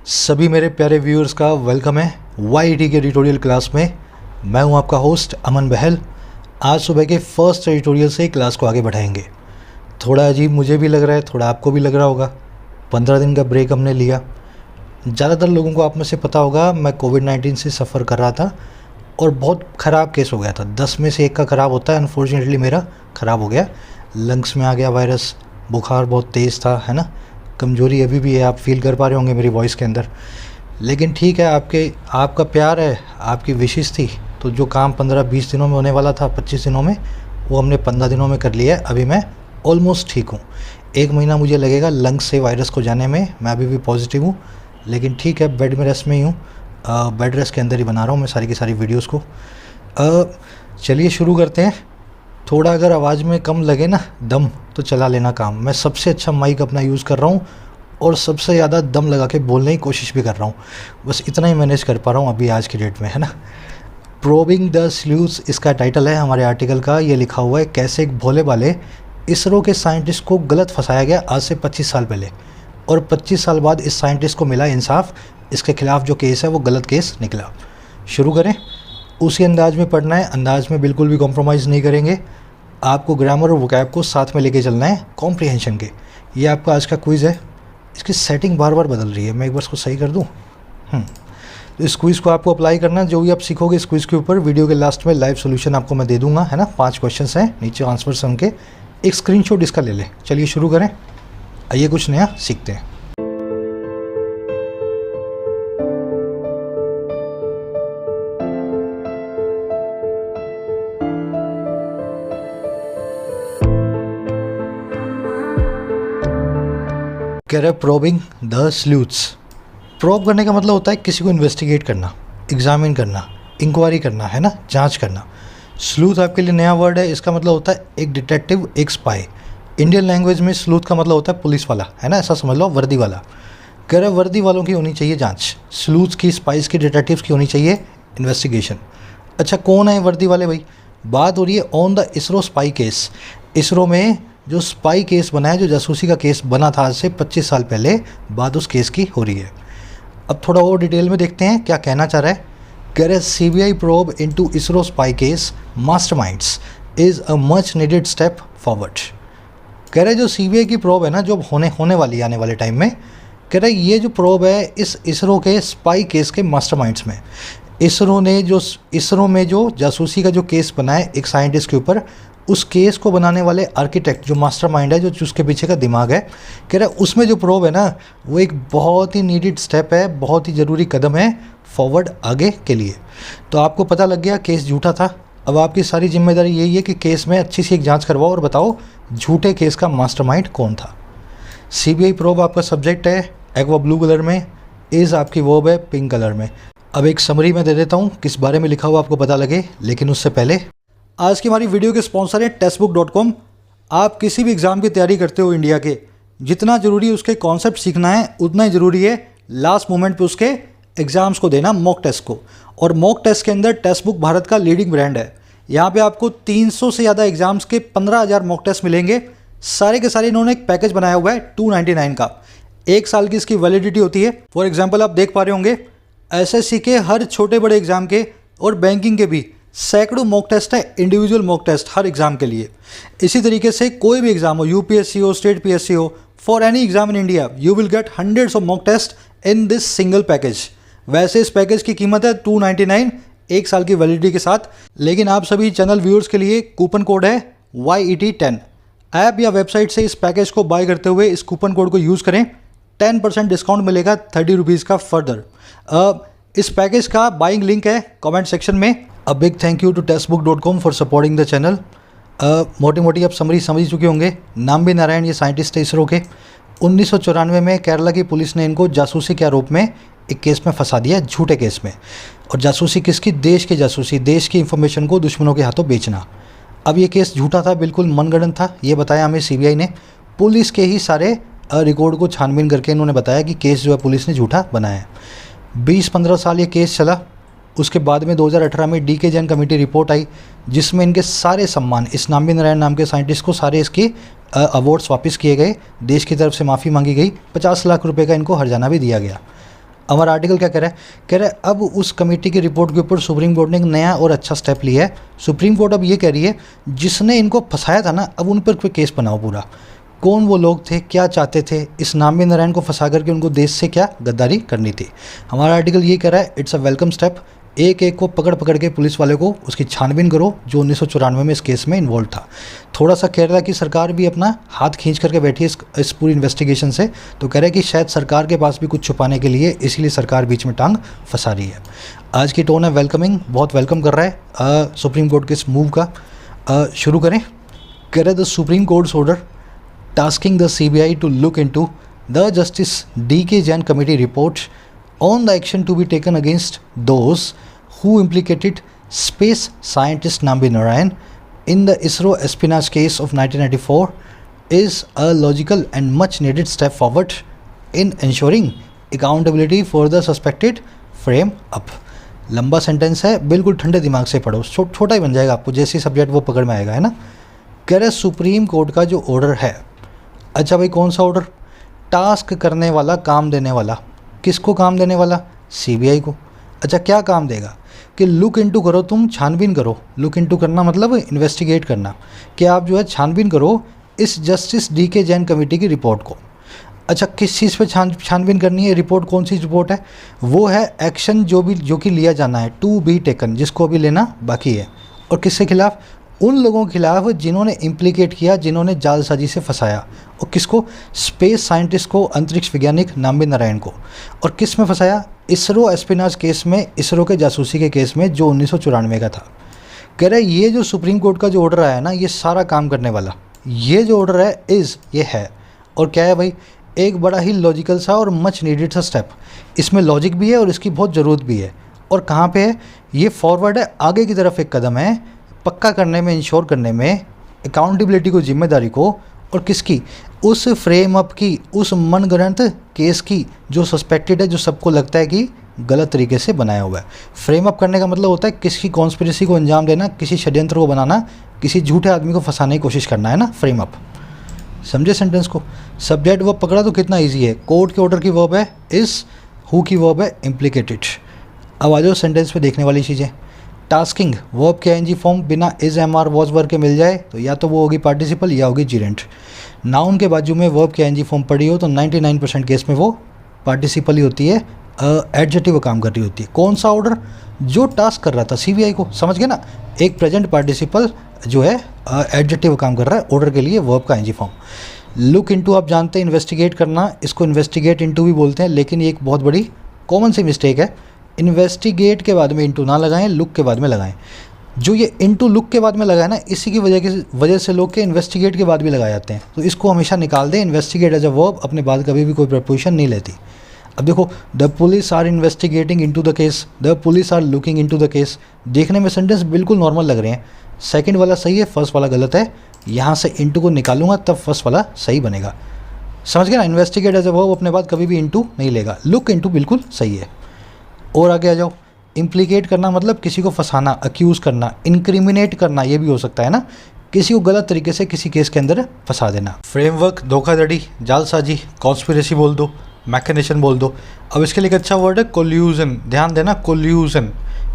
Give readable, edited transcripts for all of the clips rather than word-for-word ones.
सभी मेरे प्यारे व्यूअर्स का वेलकम है YET के एडिटोरियल क्लास में। मैं हूं आपका होस्ट अमन बहल। आज सुबह के फर्स्ट एडिटोरियल से क्लास को आगे बढ़ाएंगे। थोड़ा अजीब मुझे भी लग रहा है, थोड़ा आपको भी लग रहा होगा। 15 दिन का ब्रेक हमने लिया। ज़्यादातर लोगों को आप में से पता होगा मैं कोविड-19 से सफ़र कर रहा था और बहुत ख़राब केस हो गया था। 10 में से 1 का ख़राब होता है। अनफॉर्चुनेटली मेरा ख़राब हो गया, लंग्स में आ गया वायरस, बुखार बहुत तेज़ था, है ना। कमज़ोरी अभी भी है, आप फील कर पा रहे होंगे मेरी वॉइस के अंदर। लेकिन ठीक है, आपका प्यार है, आपकी विशेष थी, तो जो काम 15-20 दिनों में होने वाला था 25 दिनों में, वो हमने 15 दिनों में कर लिया है। अभी मैं ऑलमोस्ट ठीक हूँ। 1 महीना मुझे लगेगा लंग्स से वायरस को जाने में। मैं अभी भी पॉजिटिव हूँ, लेकिन ठीक है, बेड में रेस्ट में ही हूँ। बेड रेस्ट के अंदर ही बना रहा हूँ मैं सारी की सारी वीडियोज़ को। चलिए शुरू करते हैं। थोड़ा अगर आवाज़ में कम लगे ना दम, तो चला लेना काम। मैं सबसे अच्छा माइक अपना यूज़ कर रहा हूँ और सबसे ज़्यादा दम लगा के बोलने की कोशिश भी कर रहा हूँ। बस इतना ही मैनेज कर पा रहा हूँ अभी आज की डेट में, है ना। प्रोबिंग द स्लूथ्स इसका टाइटल है हमारे आर्टिकल का। ये लिखा हुआ है कैसे एक भोले भाले इसरो के साइंटिस्ट को गलत फंसाया गया आज से 25 साल पहले, और 25 साल बाद इस साइंटिस्ट को मिला इंसाफ। इसके खिलाफ जो केस है वो गलत केस निकला। शुरू करें। उसी अंदाज में पढ़ना है, अंदाज में बिल्कुल भी कॉम्प्रोमाइज़ नहीं करेंगे। आपको ग्रामर और वोकैब को साथ में लेके चलना है कॉम्प्रिहेंशन के। ये आपका आज का क्विज़ है। इसकी सेटिंग बार बार बदल रही है, मैं एक बार इसको सही कर दूँ। तो इस क्विज़ को आपको अप्लाई करना है। जो भी आप सीखोगे इस क्विज़ के ऊपर, वीडियो के लास्ट में लाइव सोल्यूशन आपको मैं दे दूँगा, है ना। 5 क्वेश्चन हैं, नीचे आंसर्स हैं उनके। एक स्क्रीनशॉट इसका ले लें। चलिए शुरू करें। आइए कुछ नया सीखते हैं। कह रहे प्रोबिंग द स्लूथ्स। प्रोब करने का मतलब होता है किसी को इन्वेस्टिगेट करना, एग्जामिन करना, इंक्वायरी करना, है ना, जांच करना। स्लूथ आपके लिए नया वर्ड है। इसका मतलब होता है एक डिटेक्टिव, एक स्पाई। इंडियन लैंग्वेज में स्लूथ का मतलब होता है पुलिस वाला, है ना, ऐसा समझ लो, वर्दी वाला। कह रहे वर्दी वालों की होनी चाहिए जांच, स्लूथ्स की, स्पाइस की, डिटेक्टिव्स की होनी चाहिए इन्वेस्टिगेशन। अच्छा, कौन है वर्दी वाले भाई? बात हो रही है on the ISRO spy case. ISRO में जो स्पाई केस बना है, जो जासूसी का केस बना था आज से 25 साल पहले, बात उस केस की हो रही है। अब थोड़ा और डिटेल में देखते हैं क्या कहना चाह रहा है। कह रहे CBI probe into ISRO spy case masterminds is a much needed step forward. कह रहे जो CBI की प्रोब है ना, जो होने वाली आने वाले टाइम में, कह रहे ये जो प्रोब है इस इसरो के स्पाई केस के मास्टरमाइंड्स में, इसरो में जो जासूसी का जो केस बना है एक साइंटिस्ट के ऊपर, उस केस को बनाने वाले आर्किटेक्ट, जो मास्टरमाइंड है, जो उसके पीछे का दिमाग है, कह रहा है उसमें जो प्रोब है ना, वो एक बहुत ही नीडेड स्टेप है, बहुत ही ज़रूरी कदम है फॉरवर्ड आगे के लिए। तो आपको पता लग गया केस झूठा था। अब आपकी सारी जिम्मेदारी यही है कि केस में अच्छी सी एक जांच करवाओ और बताओ झूठे केस का मास्टरमाइंड कौन था। CBI प्रोब आपका सब्जेक्ट है एक्वा ब्लू कलर में, इज़ आपकी वर्ब है पिंक कलर में। अब एक समरी मैं दे देता हूँ किस बारे में लिखा हुआ आपको पता लगे, लेकिन उससे पहले आज की हमारी वीडियो के स्पॉन्सर है टेक्स्टबुक.com। आप किसी भी एग्ज़ाम की तैयारी करते हो इंडिया के, जितना ज़रूरी उसके कॉन्सेप्ट सीखना है, उतना ही ज़रूरी है लास्ट मोमेंट पे उसके एग्ज़ाम्स को देना, मॉक टेस्ट को। और मॉक टेस्ट के अंदर टेक्स्टबुक भारत का लीडिंग ब्रांड है। यहाँ पे आपको 300 से ज़्यादा एग्ज़ाम्स के 15,000 मॉक टेस्ट मिलेंगे। सारे के सारे इन्होंने एक पैकेज बनाया हुआ है 299 का। 1 साल की इसकी वैलिडिटी होती है। फॉर एग्जाम्पल आप देख पा रहे होंगे SSC के हर छोटे बड़े एग्ज़ाम के और बैंकिंग के भी सैकड़ों मॉक टेस्ट है, इंडिविजुअल मॉक टेस्ट हर एग्ज़ाम के लिए। इसी तरीके से कोई भी एग्ज़ाम हो, UPSC हो, स्टेट PSC हो, for any exam in India you will get hundreds of mock test in this single package. वैसे इस पैकेज की कीमत है 299, 1 साल की वैलिडिटी के साथ। लेकिन आप सभी चैनल व्यूअर्स के लिए कूपन कोड है YET10। ऐप या वेबसाइट से इस पैकेज को बाय करते हुए इस कूपन कोड को यूज़ करें, 10% डिस्काउंट मिलेगा 30 रुपीज़ का फर्दर। इस पैकेज का बाइंग लिंक है कमेंट सेक्शन में। A big thank you to textbook dot com for supporting the channel. मोटी मोटी आप समरी समझ चुके होंगे। नाम्बी नारायण ये साइंटिस्ट है इसरो के। 1994 में केरला की पुलिस ने इनको जासूसी के आरोप में एक केस में फंसा दिया, झूठे केस में। और जासूसी किसकी? देश की जासूसी, देश की इंफॉर्मेशन को दुश्मनों के हाथों बेचना। अब ये केस झूठा था, बिल्कुल मनगढ़ंत था, ये बताया हमें CBI ने। पुलिस के ही सारे रिकॉर्ड को छानबीन करके इन्होंने बताया कि केस जो है पुलिस ने झूठा बनाया है। 20-15 साल ये केस चला। उसके बाद में 2018 में DK जैन कमेटी रिपोर्ट आई, जिसमें इनके सारे सम्मान, इस नाम्बी नारायण नाम के साइंटिस्ट को सारे इसके अवार्ड्स वापस किए गए, देश की तरफ से माफ़ी मांगी गई, 50 लाख रुपए का इनको हर्जाना भी दिया गया। हमारा आर्टिकल क्या कह रहा है अब उस कमेटी की रिपोर्ट के ऊपर सुप्रीम कोर्ट ने एक नया और अच्छा स्टेप लिया है। सुप्रीम कोर्ट अब ये कह रही है जिसने इनको फंसाया था ना, अब उन पर कोई केस बनाओ पूरा। कौन वो लोग थे, क्या चाहते थे, इस नामी नारायण को फंसा करके उनको देश से क्या गद्दारी करनी थी। हमारा आर्टिकल ये कह रहा है इट्स अ वेलकम स्टेप। एक एक को पकड़ पकड़ के पुलिस वाले को उसकी छानबीन करो जो 1994 में इस केस में इन्वॉल्व था। थोड़ा सा केरला की सरकार भी अपना हाथ खींच करके बैठी है इस पूरी इन्वेस्टिगेशन से, तो कह रहे हैं कि शायद सरकार के पास भी कुछ छुपाने के लिए इसीलिए सरकार बीच में टांग फंसा रही है। आज की टोन है वेलकमिंग, बहुत वेलकम कर रहा है सुप्रीम कोर्ट के इस मूव का। शुरू करें। कह रहे the supreme courts order tasking the CBI to look into the Justice D.K. Jain Committee report on the action to be taken against those who implicated space scientist Nambi Narayan in the ISRO espionage case of 1994 is a logical and much needed step forward in ensuring accountability for the suspected frame up। लंबा sentence है, बिल्कुल ठंडे दिमाग से पढ़ो, छोटा ही बन जाएगा आपको, जैसी सब्जेक्ट वो पकड़ में आएगा, है ना। कह रहे सुप्रीम कोर्ट का जो ऑर्डर है, अच्छा भाई कौन सा ऑर्डर, टास्क करने वाला, काम देने वाला। किसको काम देने वाला, सीबीआई को। अच्छा क्या काम देगा कि लुक इनटू करो, तुम छानबीन करो। लुक इनटू करना मतलब इन्वेस्टिगेट करना, कि आप जो है छानबीन करो इस जस्टिस डीके जैन कमेटी की रिपोर्ट को। अच्छा किस चीज़ पे छानबीन करनी है, रिपोर्ट कौन सी रिपोर्ट है, वो है एक्शन जो कि लिया जाना है, टू बी टेकन, जिसको अभी लेना बाकी है। और किसके खिलाफ, उन लोगों के खिलाफ जिन्होंने इम्प्लीकेट किया, जिन्होंने जालसाजी से फंसाया। और किसको, स्पेस साइंटिस्ट को, अंतरिक्ष वैज्ञानिक नाम्बी नारायण को। और किस में फंसाया, इसरो एस्पिनाज केस में, इसरो के जासूसी के केस में जो 1994 का था। कह रहे ये जो सुप्रीम कोर्ट का जो ऑर्डर आया ना, ये सारा काम करने वाला ये जो ऑर्डर है ये है। और क्या है भाई, एक बड़ा ही लॉजिकल सा और मच नीडेड सा स्टेप। इसमें लॉजिक भी है और इसकी बहुत ज़रूरत भी है। और कहाँ पे है, ये फॉरवर्ड है, आगे की तरफ एक कदम है, पक्का करने में, इंश्योर करने में, अकाउंटेबिलिटी को, जिम्मेदारी को, और किसकी, उस फ्रेम अप की, उस मनगढ़ंत केस की जो सस्पेक्टेड है, जो सबको लगता है कि गलत तरीके से बनाया हुआ है। फ्रेम अप करने का मतलब होता है किसी कॉन्स्पिरेसी को अंजाम देना, किसी षड्यंत्र को बनाना, किसी झूठे आदमी को फंसाने की कोशिश करना, है ना, फ्रेम अप। समझे सेंटेंस को। सब्जेक्ट वर्ब पकड़ा तो कितना ईजी है। कोर्ट के ऑर्डर की वर्ब है इस, हु की वर्ब है इम्प्लीकेटेड। अब आ जाओ सेंटेंस पे देखने वाली चीज़ें। टास्किंग वर्ब के एनजी फॉर्म बिना is, am, are, was verb के मिल जाए तो या तो वो होगी पार्टिसिपल या होगी जीरेंट। नाउन के बाजू में वर्ब के एनजी फॉर्म पड़ी हो तो 99% केस में वो पार्टिसिपल ही होती है, एडजेक्टिव काम कर रही होती है। कौन सा ऑर्डर, जो टास्क कर रहा था सीबीआई को, समझ गए ना, एक प्रेजेंट पार्टिसिपल जो है एडजेक्टिव काम कर रहा है ऑर्डर के लिए, वर्ब का एनजी फॉर्म। लुक इनटू आप जानते हैं इन्वेस्टिगेट करना, इसको इन्वेस्टिगेट इनटू भी बोलते हैं, लेकिन ये एक बहुत बड़ी कॉमन सी मिस्टेक है। इन्वेस्टिगेट के बाद में इनटू ना लगाएं, लुक के बाद में लगाएं। जो ये इनटू लुक के बाद में लगाए ना, इसी की वजह से लोग के इन्वेस्टिगेट के बाद भी लगाए जाते हैं। तो इसको हमेशा निकाल दें। इन्वेस्टिगेट एज अ वर्ब अपने बाद कभी भी कोई प्रपोजिशन नहीं लेती। अब देखो, the police are investigating into the case, the police are looking into the case. देखने में सेंटेंस बिल्कुल नॉर्मल लग रहे हैं। सेकंड वाला सही है, फर्स्ट वाला गलत है। यहाँ से इनटू को निकालूंगा तब फर्स्ट वाला सही बनेगा। समझ गए ना, इन्वेस्टिगेट एज अ वर्ब अपने बाद कभी भी इनटू नहीं लेगा। लुक इनटू बिल्कुल सही है। और आगे आ जाओ। इम्प्लीकेट करना मतलब किसी को फंसाना, अक्यूज़ करना, इंक्रिमिनेट करना, ये भी हो सकता है ना, किसी को गलत तरीके से किसी केस के अंदर फंसा देना। फ्रेमवर्क, धोखाधड़ी, जालसाजी, कॉन्स्पिरेसी बोल दो, मैकेनेशन बोल दो। अब इसके लिए एक अच्छा वर्ड है कोल्यूजन। ध्यान देना, कोल्यूजन,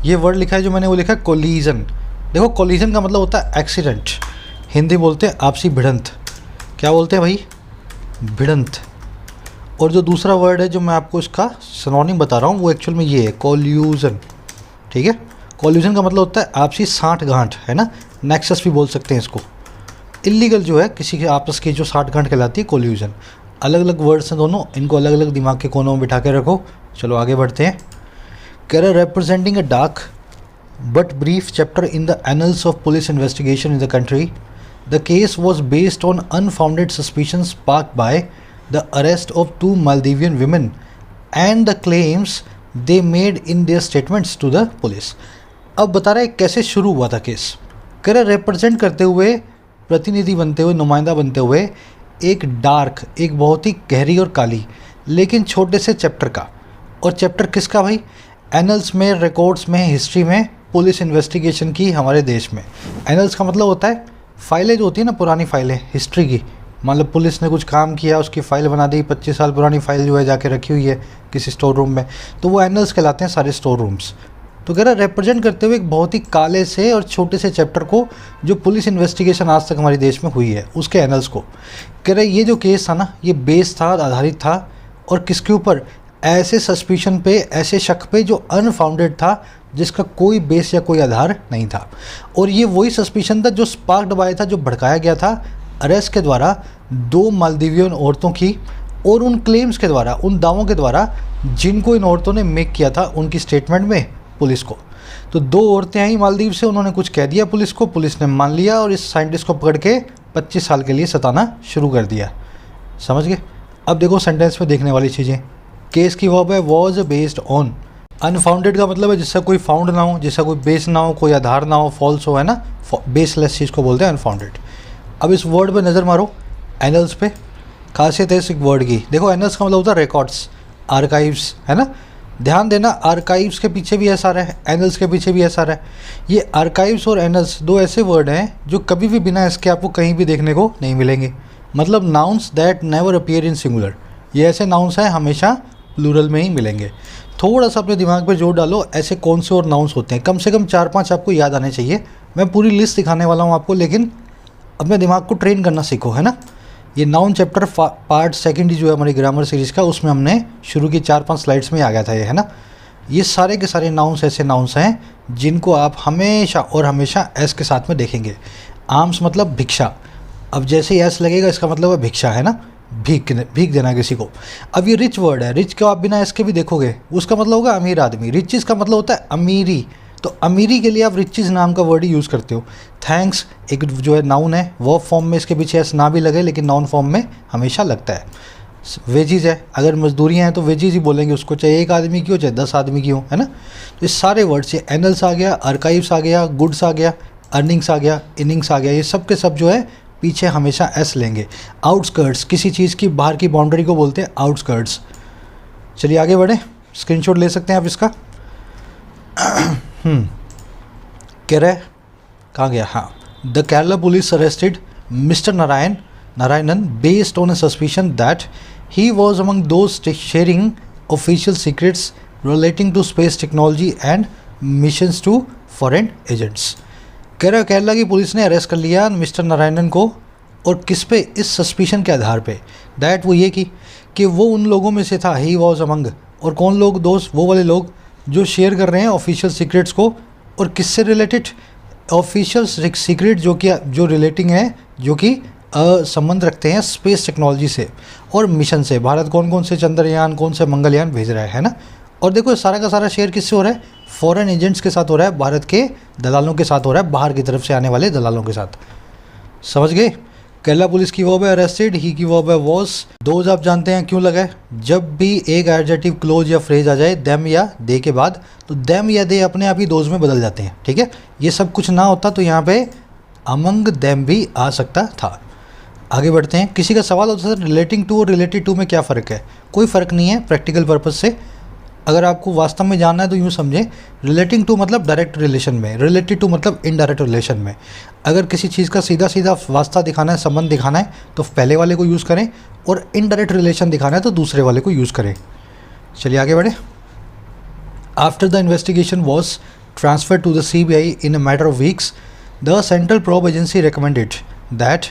ये वर्ड लिखा है जो मैंने वो लिखा है कोलिजन। देखो कोलिजन का मतलब होता है एक्सीडेंट, हिंदी बोलते हैं आपसी भिड़ंत। क्या बोलते हैं भाई, भिड़ंत। और जो दूसरा वर्ड है जो मैं आपको इसका सिनोनिम बता रहा हूँ वो एक्चुअल में ये है, कोल्यूजन। ठीक है, कोल्यूजन का मतलब होता है आपसी साठ गांठ, है ना, नेक्सस भी बोल सकते हैं इसको। इलीगल जो है किसी के आपस की जो साठ गांठ कहलाती है, कोल्यूजन। अलग अलग वर्ड्स हैं दोनों, इनको अलग अलग दिमाग के कोनों में बिठा के रखो। चलो आगे बढ़ते हैं। कह रहे representing a dark but brief chapter in the annals of police investigation in the country, the case was based on unfounded suspicion sparked by the arrest of 2 Maldivian women and the claims they made in their statements to the police। अब बता रहा है कैसे शुरू हुआ था case. कह रहे रिप्रेजेंट करते हुए, प्रतिनिधि बनते हुए, नुमाइंदा बनते हुए एक डार्क, एक बहुत ही गहरी और काली लेकिन छोटे से चैप्टर का। और चैप्टर किसका भाई, एनल्स में, रिकॉर्ड्स में, हिस्ट्री में, पुलिस इन्वेस्टिगेशन की हमारे देश में। एनल्स का मतलब होता है फाइलें जो होती है ना, पुरानी फाइलें हिस्ट्री की, मान लो पुलिस ने कुछ काम किया, उसकी फ़ाइल बना दी, 25 साल पुरानी फ़ाइल जो है जाके रखी हुई है किसी स्टोर रूम में, तो वो एनल्स कहलाते हैं सारे स्टोर रूम्स। तो कह रहा रिप्रेजेंट करते हुए एक बहुत ही काले से और छोटे से चैप्टर को जो पुलिस इन्वेस्टिगेशन आज तक हमारे देश में हुई है उसके एनल्स को। कह रहे ये जो केस था ना, ये बेस था, आधारित था और किसके ऊपर, ऐसे सस्पिशन पे, ऐसे शक पे जो अनफाउंडेड था, जिसका कोई बेस या कोई आधार नहीं था। और ये वही सस्पिशन था जो स्पार्क्ड बाय था, जो भड़काया गया था अरेस्ट के द्वारा 2 मालदीवियन औरतों की, और उन क्लेम्स के द्वारा, उन दावों के द्वारा जिनको इन औरतों ने मेक किया था उनकी स्टेटमेंट में पुलिस को। तो 2 औरतें आई मालदीव से, उन्होंने कुछ कह दिया पुलिस को, पुलिस ने मान लिया और इस साइंटिस्ट को पकड़ के 25 साल के लिए सताना शुरू कर दिया। समझ गए? अब देखो सेंटेंस में देखने वाली चीज़ें। केस की वर्ब है वॉज बेस्ड ऑन। अनफाउंडेड का मतलब है जिसका कोई फाउंड ना हो, जिसका कोई बेस ना हो, कोई आधार ना हो, फॉल्स हो, है ना, बेसलेस चीज़ को बोलते हैं अनफाउंडेड। अब इस वर्ड पे नज़र मारो, एनल्स पे। खासियत है इस वर्ड की, देखो एनल्स का मतलब होता है रिकॉर्ड्स, आर्काइव्स, है ना। ध्यान देना, आर्काइव्स के पीछे भी एस आ रहा है, एनल्स के पीछे भी एस आ रहा है। ये आर्काइव्स और एनल्स 2 ऐसे वर्ड हैं जो कभी भी बिना इसके आपको कहीं भी देखने को नहीं मिलेंगे। मतलब nouns that never appear in singular, ये ऐसे नाउन्स हैं हमेशा प्लूरल में ही मिलेंगे। थोड़ा सा अपने दिमाग पे जोर डालो, ऐसे कौन से और नाउन्स होते हैं, कम से कम 4-5 आपको याद आने चाहिए। मैं पूरी लिस्ट दिखाने वाला हूँ आपको, लेकिन अपने दिमाग को ट्रेन करना सीखो, है ना। ये नाउन चैप्टर पार्ट 2 जो है हमारी ग्रामर सीरीज़ का, उसमें हमने शुरू की 4-5 स्लाइड्स में आ गया था ये, है ना। ये सारे के सारे नाउन्स ऐसे नाउन्स हैं जिनको आप हमेशा और हमेशा एस के साथ में देखेंगे। आर्म्स मतलब भिक्षा, अब जैसे ही एस लगेगा इसका मतलब है भिक्षा, है ना, भीख देना किसी को। अब ये रिच वर्ड है, रिच को आप बिना एस के भी देखोगे उसका मतलब होगा अमीर आदमी। रिचेस का मतलब होता है अमीरी, तो अमीरी के लिए आप रिचेस नाम का वर्ड ही यूज़ करते हो। थैंक्स एक जो है नाउन है, वर्ब फॉर्म में इसके पीछे एस ना भी लगे लेकिन नाउन फॉर्म में हमेशा लगता है। वेजीज है, अगर मजदूरियाँ हैं तो वेजीज ही बोलेंगे उसको, चाहे 1 आदमी की हो चाहे 10 आदमी की हो, है ना। तो ये सारे वर्ड्स, ये एनल्स आ गया, आर्काइव्स आ गया, गुड्स आ गया, अर्निंग्स आ गया, इनिंग्स आ गया, ये सब के सब जो है पीछे हमेशा एस लेंगे। आउटस्कर्ट्स, किसी चीज़ की बाहर की बाउंड्री को बोलते हैं आउटस्कर्ट्स। चलिए आगे बढ़े, स्क्रीनशॉट ले सकते हैं आप इसका। कह रहे कहाँ गया, हाँ, the Kerala police arrested mister Narayanan based on a suspicion that he was among those sharing official secrets relating to space technology and missions to foreign agents. कह रहा केरला की पुलिस ने अरेस्ट कर लिया मिस्टर नारायणन को, और किस पे, इस सस्पिशन के आधार पे, दैट वो ये कि वो उन लोगों में से था, ही वॉज अमंग, और कौन लोग, दोस्त वो वाले लोग जो शेयर कर रहे हैं ऑफिशियल सीक्रेट्स को, और किससे रिलेटेड, ऑफिशियल सीक्रेट जो रिलेटिंग है, जो कि संबंध रखते हैं स्पेस टेक्नोलॉजी से और मिशन से। भारत कौन कौन से चंद्रयान, कौन से मंगलयान भेज रहा है ना। और देखो सारा का सारा शेयर किससे हो रहा है, फॉरेन एजेंट्स के साथ हो रहा है, भारत के दलालों के साथ हो रहा है, बाहर की तरफ से आने वाले दलालों के साथ। समझ गए? केरला पुलिस की वर्ब है अरेस्टेड, ही की वर्ब है वॉज। दोज आप जानते हैं क्यों लगा है, जब भी एक एडजेक्टिव क्लोज या फ्रेज आ जाए देम या दे के बाद, तो देम या दे अपने आप ही दोज में बदल जाते हैं, ठीक है। ये सब कुछ ना होता तो यहाँ पे अमंग देम भी आ सकता था। आगे बढ़ते हैं। किसी का सवाल होता है रिलेटिंग टू और रिलेटेड टू में क्या फ़र्क है, कोई फ़र्क नहीं है प्रैक्टिकल पर्पज़ से। अगर आपको वास्तव में जानना है तो यूँ समझें, रिलेटिंग टू मतलब डायरेक्ट रिलेशन में, रिलेटेड टू मतलब इनडायरेक्ट रिलेशन में। अगर किसी चीज़ का सीधा सीधा वास्ता दिखाना है, संबंध दिखाना है, तो पहले वाले को यूज़ करें, और इनडायरेक्ट रिलेशन दिखाना है तो दूसरे वाले को यूज़ करें। चलिए आगे बढ़े। After the investigation was transfer to the CBI in a matter of weeks, the central probe agency recommended that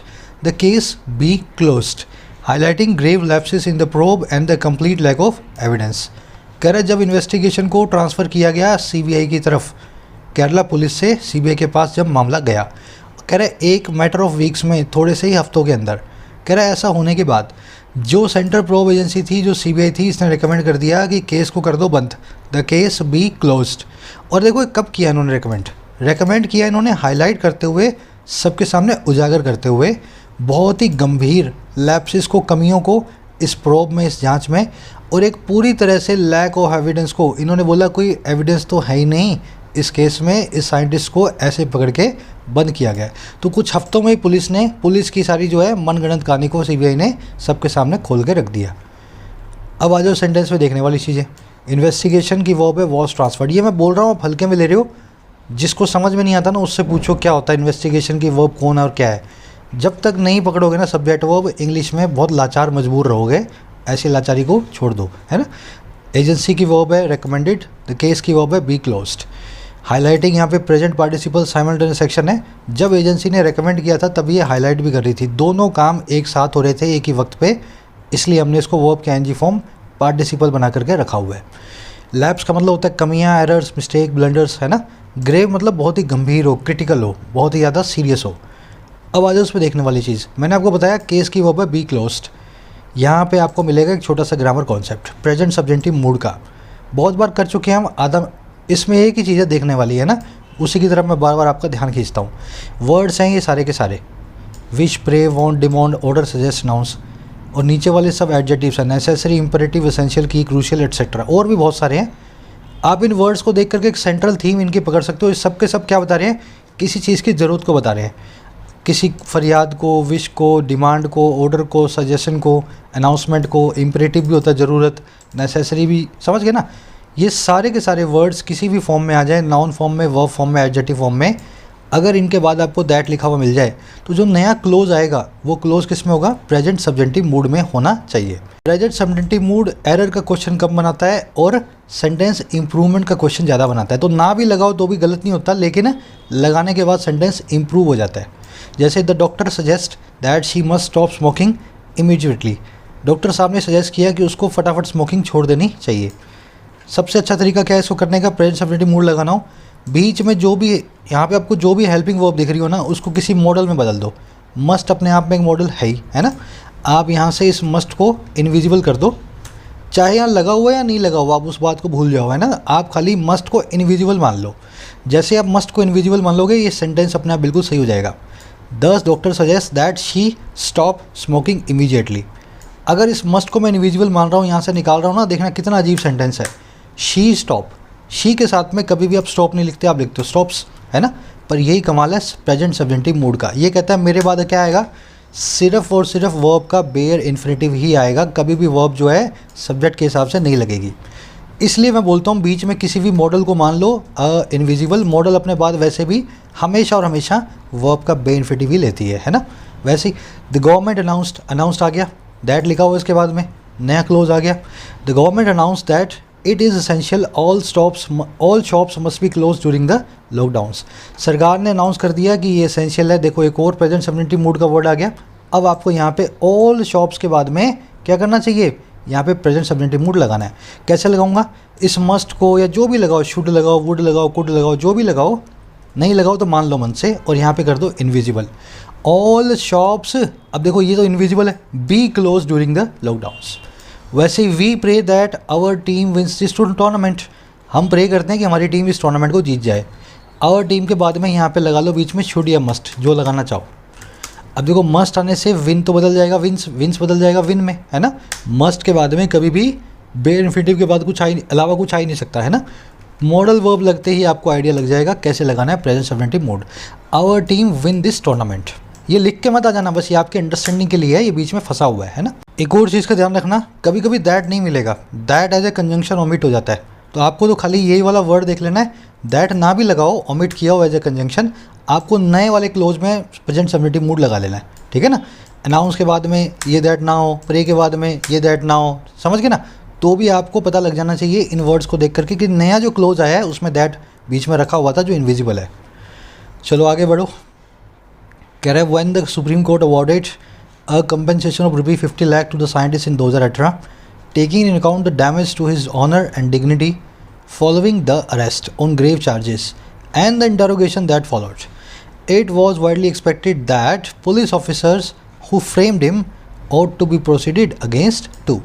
the case be closed, highlighting grave lapses in the probe and the complete lack of evidence. कह रहे जब investigation को transfer किया गया CBI की तरफ, Kerala police से CBI के पास जब मामला गया, कह रहे एक मैटर ऑफ वीक्स में, थोड़े से ही हफ्तों के अंदर, कह रहा है ऐसा होने के बाद जो सेंट्रल प्रोब एजेंसी थी, जो CBI थी, इसने रिकमेंड कर दिया कि केस को कर दो बंद, द केस बी क्लोज्ड। और देखो कब किया इन्होंने रिकमेंड किया इन्होंने हाईलाइट करते हुए, सबके सामने उजागर करते हुए बहुत ही गंभीर लैप्सेस को, कमियों को इस प्रोब में, इस जांच में, और एक पूरी तरह से लैक ऑफ एविडेंस को। इन्होंने बोला कोई एविडेंस तो है ही नहीं इस केस में, इस साइंटिस्ट को ऐसे पकड़ के बंद किया गया। तो कुछ हफ्तों में ही पुलिस की सारी जो है मनगढ़ंत कहानी को CBI ने सबके सामने खोल के रख दिया। अब आ जाओ सेंटेंस में देखने वाली चीज़ें। इन्वेस्टिगेशन की वर्ब है वॉज ट्रांसफर्ड। ये मैं बोल रहा हूँ आप हल्के में ले रहे हो, जिसको समझ में नहीं आता ना उससे पूछो क्या होता है इन्वेस्टिगेशन की वर्ब कौन है और क्या है। जब तक नहीं पकड़ोगे ना सब्जेक्ट वर्ब, इंग्लिश में बहुत लाचार मजबूर रहोगे, ऐसी लाचारी को छोड़ दो, है ना। एजेंसी की वर्ब है रिकमेंडेड, द केस की वर्ब है बी क्लोज्ड। हाईलाइटिंग यहाँ पे प्रेजेंट पार्टिसिपल साइमल्टेनियस एक्शन है, जब एजेंसी ने रेकमेंड किया था तब ये हाईलाइट भी कर रही थी, दोनों काम एक साथ हो रहे थे एक ही वक्त पे, इसलिए हमने इसको वर्ब के एनजी फॉर्म पार्टिसिपल बना करके रखा हुआ है। लैप्स का मतलब होता है कमियाँ, एरर्स, मिस्टेक, ब्लंडर्स, है ना। ग्रेव मतलब बहुत ही गंभीर हो, क्रिटिकल हो, बहुत ही ज़्यादा सीरियस हो। अब आ जाओ उस पर देखने वाली चीज़, मैंने आपको बताया केस की वर्ब है बी क्लोज्ड। यहाँ पे आपको मिलेगा एक छोटा सा grammar concept present subjunctive mood का, बहुत बार कर चुके हैं हम आधा, इसमें एक ही चीज़ें देखने वाली है ना, उसी की तरफ मैं बार बार आपका ध्यान खींचता हूँ। वर्ड्स हैं ये सारे के सारे, wish, pray, want, demand, order, suggest, announce, और नीचे वाले सब एडजेक्टिव्स हैं, नेसेसरी, इंपेरेटिव, एसेंशियल, की, क्रूशियल, एटसेट्रा, और भी बहुत सारे हैं। आप इन वर्ड्स को देख करके एक सेंट्रल थीम इनकी पकड़ सकते हो, इस सब के सब क्या बता रहे हैं, किसी चीज़ की ज़रूरत को बता रहे हैं, किसी फरियाद को, विश को, डिमांड को, ऑर्डर को, सजेशन को, अनाउंसमेंट को, इंपेरेटिव भी होता है ज़रूरत, नेसेसरी भी, समझ गए ना। ये सारे के सारे वर्ड्स किसी भी फॉर्म में आ जाए, नाउन फॉर्म में, वर्ब फॉर्म में, एडजेक्टिव फॉर्म में, अगर इनके बाद आपको दैट लिखा हुआ मिल जाए तो जो नया क्लोज आएगा वो क्लोज किस में होगा, प्रेजेंट सब्जेंटिव मूड में होना चाहिए। प्रेजेंट सब्जेंटिव मूड एरर का क्वेश्चन कम बनाता है और सेंटेंस इंप्रूवमेंट का क्वेश्चन ज़्यादा बनाता है, तो ना भी लगाओ तो भी गलत नहीं होता, लेकिन लगाने के बाद सेंटेंस इंप्रूव हो जाता है। जैसे the doctor suggest that she must stop smoking immediately, doctor साहब ने सजेस्ट किया कि उसको फटाफट स्मोकिंग छोड़ देनी चाहिए। सबसे अच्छा तरीका क्या है इसको करने का, प्रेजेंट सब्जेंटिव मूड लगाना हो, बीच में जो भी यहाँ पे आपको जो भी हेल्पिंग वर्ब दिख रही हो ना, उसको किसी मॉडल में बदल दो। मस्ट अपने आप में एक मॉडल है ही, है ना। आप यहाँ से इस मस्ट को इनविजिबल कर दो, चाहे यहाँ लगा हुआ या नहीं लगा हुआ, आप उस बात को भूल जाओ, है ना। आप खाली मस्ट को इनविजिबल मान लो, जैसे आप मस्ट को इनविजिबल मान लोगे ये सेंटेंस अपने आप बिल्कुल सही हो जाएगा। दस doctor suggest that she stop smoking immediately, अगर इस मस्ट को मैं इनविजिबल मान रहा हूँ, यहाँ से निकाल रहा हूँ ना, देखना कितना अजीब सेंटेंस है। शी स्टॉप, शी के साथ में कभी भी आप स्टॉप नहीं लिखते, आप लिखते हो स्टॉप्स, है ना। पर यही कमाल है प्रेजेंट सब्जेंटिव मूड का, ये कहता है मेरे बाद क्या आएगा, सिर्फ और सिर्फ वर्ब का बेयर इन्फिनेटिव ही आएगा, कभी भी वर्ब जो है सब्जेक्ट के हिसाब से नहीं लगेगी। इसलिए मैं बोलता हूँ बीच में किसी भी मॉडल को मान लो इनविजिबल, मॉडल अपने बाद वैसे भी हमेशा और हमेशा वर्ब का बे इन्फिनेटिव ही लेती है ना। वैसे ही द गवर्नमेंट अनाउंस्ड, अनाउंस्ड आ गया, दैट लिखा हुआ इसके बाद में, नया क्लोज आ गया। The government announced that it is essential all shops must be close during the lockdowns, सरकार ने अनाउंस कर दिया कि ये एसेंशियल है। देखो एक और प्रेजेंट सब्जेंटिव मूड का वर्ड आ गया। अब आपको यहाँ पे ऑल शॉप्स के बाद में क्या करना चाहिए, यहाँ पे प्रेजेंट सब्जेंटिव मूड लगाना है। कैसे लगाऊंगा, इस मस्ट को या जो भी लगाओ, शुड लगाओ, वुड लगाओ, कुड लगाओ, जो भी लगाओ, नहीं लगाओ तो मान लो मन से, और यहाँ पे कर दो इनविजिबल ऑल शॉप्स। अब देखो ये तो इनविजिबल है, be close during the lockdowns. वैसे we pray that our team wins this tournament, हम प्रे करते हैं कि हमारी टीम इस टूर्नामेंट को जीत जाए। आवर टीम के बाद में यहाँ पे लगा लो बीच में शुड या मस्ट, जो लगाना चाहो। अब देखो मस्ट आने से विन तो बदल जाएगा, विंस बदल जाएगा विन में, है ना। मस्ट के बाद में कभी भी बेयर इन्फिनेटिव के बाद कुछ अलावा कुछ आ ही नहीं सकता, है ना। मॉडल वर्ब लगते ही आपको आइडिया लग जाएगा कैसे लगाना है present subjunctive mood. Our team win this tournament, ये लिख के मत आ जाना, बस ये आपके अंडरस्टैंडिंग के लिए है, ये बीच में फंसा हुआ है ना। एक और चीज़ का ध्यान रखना, कभी कभी दैट नहीं मिलेगा, that as a conjunction omit हो जाता है, तो आपको तो खाली यही वाला वर्ड देख लेना है, दैट ना भी लगाओ, ओमिट किया हो एज ए कंजंक्शन, आपको नए वाले क्लोज में प्रेजेंट सब्जेंटिव मूड लगा लेना है, ठीक है ना। अनाउंस के बाद में ये दैट ना हो, प्रे के बाद में ये दैट ना हो, समझ गए ना। तो भी आपको पता लग जाना चाहिए इन वर्ड्स को देख करके कि नया जो क्लोज आया है उसमें दैट बीच में रखा हुआ था जो इनविजिबल है। चलो आगे बढ़ो, कह रहे when the supreme court awarded a compensation of ₹50 lakh to the scientist in 2018, taking in account the damage to his honor and dignity following the arrest on grave charges and the interrogation that followed. It was widely expected that police officers who framed him ought to be proceeded against too.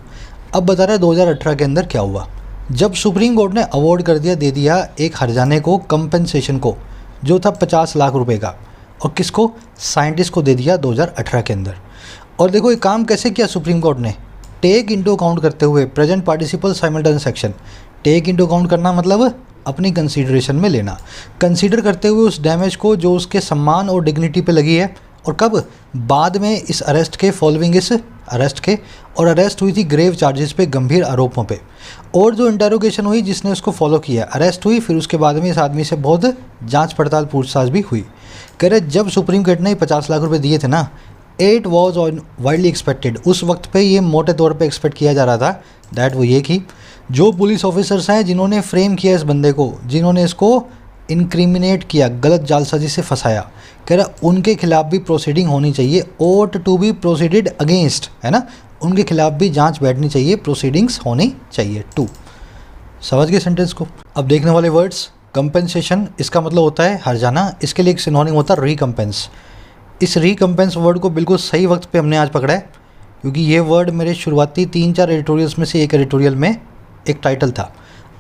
अब बता रहा है 2018 के अंदर क्या हुआ, जब supreme court ने अवार्ड कर दिया, दे दिया एक हरजाने को, कंपनसेशन को, जो था 50 लाख रुपए का, और किसको, साइंटिस्ट को दे दिया 2018 के अंदर। और देखो ये काम कैसे किया सुप्रीम कोर्ट ने, टेक इनटू अकाउंट करते हुए present participle simultaneous action. Take into account करना मतलब अपनी कंसीडरेशन में लेना, कंसीडर करते हुए उस डैमेज को जो उसके सम्मान और डिग्निटी पे लगी है, और कब, बाद में इस अरेस्ट के, फॉलोइंग इस अरेस्ट के, और अरेस्ट हुई थी ग्रेव चार्जेस पे, गंभीर आरोपों पे, और जो इंटेरोगेशन हुई जिसने उसको फॉलो किया, अरेस्ट हुई, फिर उसके बाद में इस आदमी से बहुत जांच पड़ताल पूछताछ भी हुई। कह रहे जब सुप्रीम कोर्ट ने 50 लाख रुपए दिए थे ना, इट वॉज वाइडली एक्सपेक्टेड, उस वक्त पे ये मोटे तौर पे एक्सपेक्ट किया जा रहा था दैट वो ये कि जो पुलिस ऑफिसर्स हैं जिन्होंने फ्रेम किया इस बंदे को, जिन्होंने इसको इंक्रिमिनेट किया, गलत जालसाजी से फंसाया, कह रहा उनके खिलाफ भी प्रोसीडिंग होनी चाहिए, ओट टू बी प्रोसीडेड अगेंस्ट, है ना, उनके खिलाफ भी जांच बैठनी चाहिए, प्रोसीडिंग्स होनी चाहिए। 2 समझ गए सेंटेंस को। अब देखने वाले वर्ड्स, कंपेंसेशन इसका मतलब होता है हर्जाना, इसके लिए एक सिनोनिम होता है रिकम्पेंस। इस रिकम्पेंस वर्ड को बिल्कुल सही वक्त पे हमने आज पकड़ा है, क्योंकि ये वर्ड मेरे शुरुआती 3-4 एडिटोरियल्स में से एक एडिटोरियल में एक टाइटल था।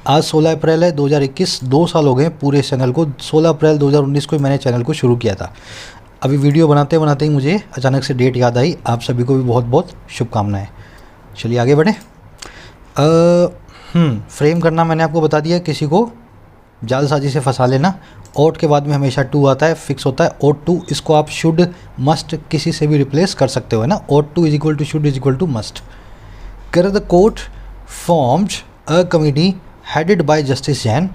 आज 16 अप्रैल है 2021, 2 साल हो गए पूरे चैनल को। 16 अप्रैल 2019 को मैंने चैनल को शुरू किया था। अभी वीडियो बनाते बनाते ही मुझे अचानक से डेट याद आई। आप सभी को भी बहुत बहुत शुभकामनाएं। चलिए आगे बढ़ें। फ्रेम करना मैंने आपको बता दिया, किसी को जालसाजी से फंसा लेना। ओट के बाद में हमेशा टू आता है, फिक्स होता है ओट टू। इसको आप शुड मस्ट किसी से भी रिप्लेस कर सकते हो, है ना। Ought to is equal to should is equal to must. कर the court formed a committee headed by justice Jain,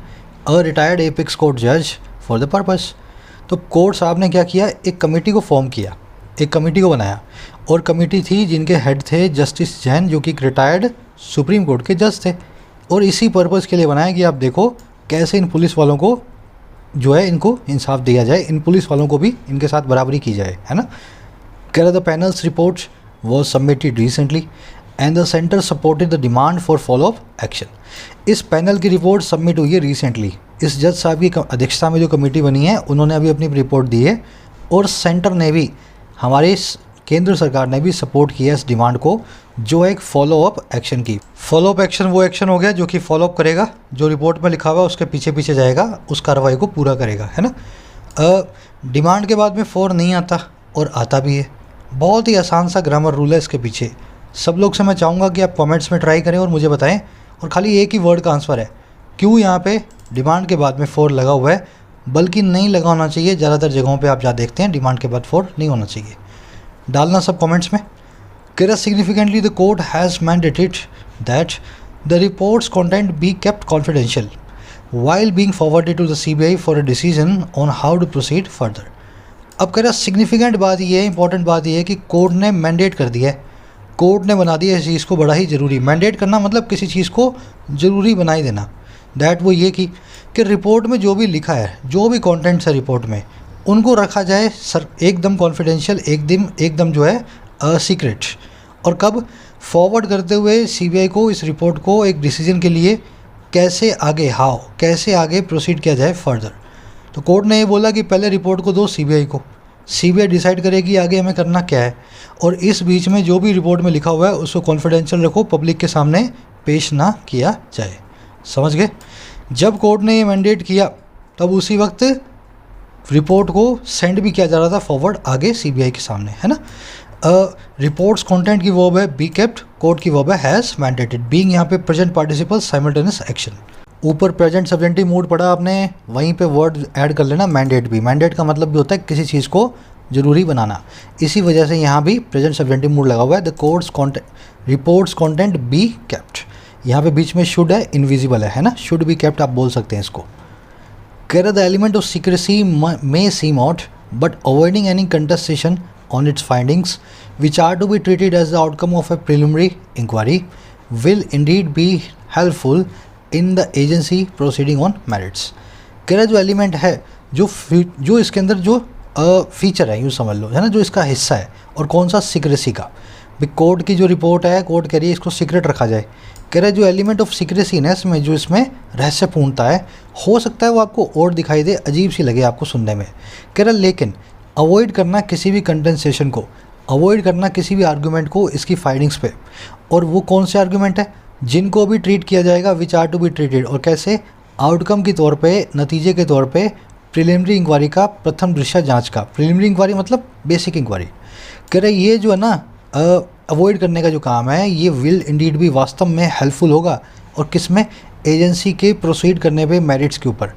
a retired apex court जज फॉर द पर्पस। तो कोर्ट साहब ने क्या किया, एक कमेटी को फॉर्म किया, एक कमेटी को बनाया, और कमेटी थी जिनके हेड थे जस्टिस जैन, जो कि रिटायर्ड सुप्रीम कोर्ट के जज थे। और इसी पर्पस के लिए बनाया कि आप देखो कैसे इन पुलिस वालों को जो है इनको इंसाफ दिया जाए, इन पुलिस वालों को भी इनके साथ बराबरी की जाए, है ना। कह रहा the panels report was submitted recently and the centre supported the demand for follow up action. इस पैनल की रिपोर्ट सबमिट हुई है रिसेंटली। इस जज साहब की अध्यक्षता में जो कमेटी बनी है उन्होंने अभी अपनी रिपोर्ट दी है, और सेंटर ने भी, हमारे केंद्र सरकार ने भी सपोर्ट किया इस डिमांड को, जो एक फॉलो अप एक्शन की। फॉलो अप एक्शन वो एक्शन हो गया जो कि फॉलो अप करेगा, जो रिपोर्ट में लिखा हुआ है उसके पीछे पीछे जाएगा, उस कार्रवाई को पूरा करेगा, है ना। डिमांड के बाद में फॉर नहीं आता और आता भी है। बहुत ही आसान सा ग्रामर रूल है इसके पीछे। सब लोग से मैं चाहूँगा कि आप कमेंट्स में ट्राई करें और मुझे बताएं, और खाली एक ही वर्ड का आंसर है, क्यों यहाँ पे डिमांड के बाद में फॉर लगा हुआ है, बल्कि नहीं लगा होना चाहिए। ज़्यादातर जगहों पे आप जहाँ देखते हैं डिमांड के बाद फॉर नहीं होना चाहिए। डालना सब कमेंट्स में। Kira significantly the court has mandated that the report's content be kept confidential while being forwarded to the CBI for a decision on how to proceed further। अब कह रहा सिग्निफिकेंट बात ये है, इंपॉर्टेंट बात ये है कि कोर्ट ने मैंडेट कर दिया है, कोर्ट ने बना दिया इस चीज़ को बड़ा ही ज़रूरी। मैंडेट करना मतलब किसी चीज़ को ज़रूरी बनाई देना। दैट वो ये कि रिपोर्ट में जो भी लिखा है, जो भी कंटेंट्स है रिपोर्ट में, उनको रखा जाए सर एकदम कॉन्फिडेंशियल, एकदम जो है सीक्रेट। और कब फॉरवर्ड करते हुए सीबीआई को इस रिपोर्ट को एक डिसीजन के लिए कैसे आगे प्रोसीड किया जाए फर्दर। तो कोर्ट ने ये बोला कि पहले रिपोर्ट को दो सीबीआई को, सीबीआई डिसाइड करेगी आगे हमें करना क्या है, और इस बीच में जो भी रिपोर्ट में लिखा हुआ है उसको कॉन्फिडेंशियल रखो, पब्लिक के सामने पेश ना किया जाए। समझ गए। जब कोर्ट ने ये मैंडेट किया तब उसी वक्त रिपोर्ट को सेंड भी किया जा रहा था फॉरवर्ड आगे सीबीआई के सामने, है ना। रिपोर्ट्स कंटेंट की वर्ब है बी केप्ट, कोर्ट की वर्ब है हैज़ मैंडेटेड। बीइंग यहाँ पे प्रेजेंट पार्टिसिपल साइमल्टेनियस एक्शन। ऊपर प्रेजेंट सब्जेंटिव मूड पढ़ा आपने, वहीं पे वर्ड ऐड कर लेना मैंडेट भी। मैंडेट का मतलब भी होता है किसी चीज़ को ज़रूरी बनाना, इसी वजह से यहाँ भी प्रेजेंट सब्जेंटिव मूड लगा हुआ है। The courts reports content be kept, यहाँ पे बीच में शुड है, इनविजिबल है ना, शुड बी केप्ट आप बोल सकते हैं इसको। कह the element of secrecy may seem out but avoiding any contestation on its findings, which are to be treated as the outcome of a preliminary inquiry, will indeed be helpful in the agency proceeding on merits। कह रहा जो element है, जो इसके अंदर जो feature है, यूँ समझ लो, है ना, जो इसका हिस्सा है, और कौन सा सीक्रेसी का। भाई कोर्ट की जो रिपोर्ट है, कोर्ट कह रही है इसको सीक्रेट रखा जाए। कह रहा है जो एलिमेंट ऑफ सीक्रेसी है इसमें, जो इसमें रहस्यपूर्णता है, हो सकता है वो आपको और दिखाई दे, अजीब सी लगे आपको सुनने में। कह रहा लेकिन अवॉइड करना किसी भी कंटेंसेशन को, अवॉइड करना किसी भी आर्गूमेंट को इसकी फाइंडिंग्स पे। और वो कौन से आर्गूमेंट है जिनको भी ट्रीट किया जाएगा, which are to be treated, और कैसे आउटकम के तौर पे, नतीजे के तौर पे प्रिलिमिनरी इंक्वायरी का, प्रथम दृष्टया जांच का। प्रिलिमिनरी इंक्वायरी मतलब बेसिक इंक्वायरी। कह रहे ये जो है ना अवॉइड करने का जो काम है, ये विल इंडीड भी वास्तव में हेल्पफुल होगा। और किस में, एजेंसी के प्रोसीड करने पे मेरिट्स के ऊपर।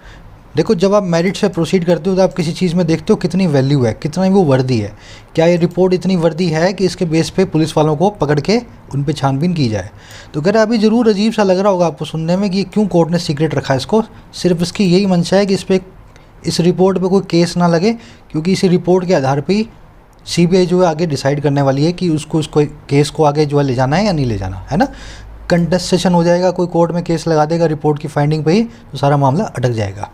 देखो जब आप मेरिट से प्रोसीड करते हो तो आप किसी चीज़ में देखते हो कितनी वैल्यू है, कितना वो वर्दी है, क्या ये रिपोर्ट इतनी वर्दी है कि इसके बेस पे पुलिस वालों को पकड़ के उन पे छानबीन की जाए। तो कह रहा अभी ज़रूर अजीब सा लग रहा होगा आपको सुनने में कि क्यों कोर्ट ने सीक्रेट रखा है इसको। सिर्फ इसकी यही मंशा है कि इस पर इस रिपोर्ट पे कोई केस ना लगे, क्योंकि इसी रिपोर्ट के आधार पे सीबीआई जो है आगे डिसाइड करने वाली है कि उसको केस को आगे जो है ले जाना है या नहीं ले जाना है ना। कंटेस्टेशन हो जाएगा, कोई कोर्ट में केस लगा देगा रिपोर्ट की फाइंडिंग पे ही, तो सारा मामला अटक जाएगा।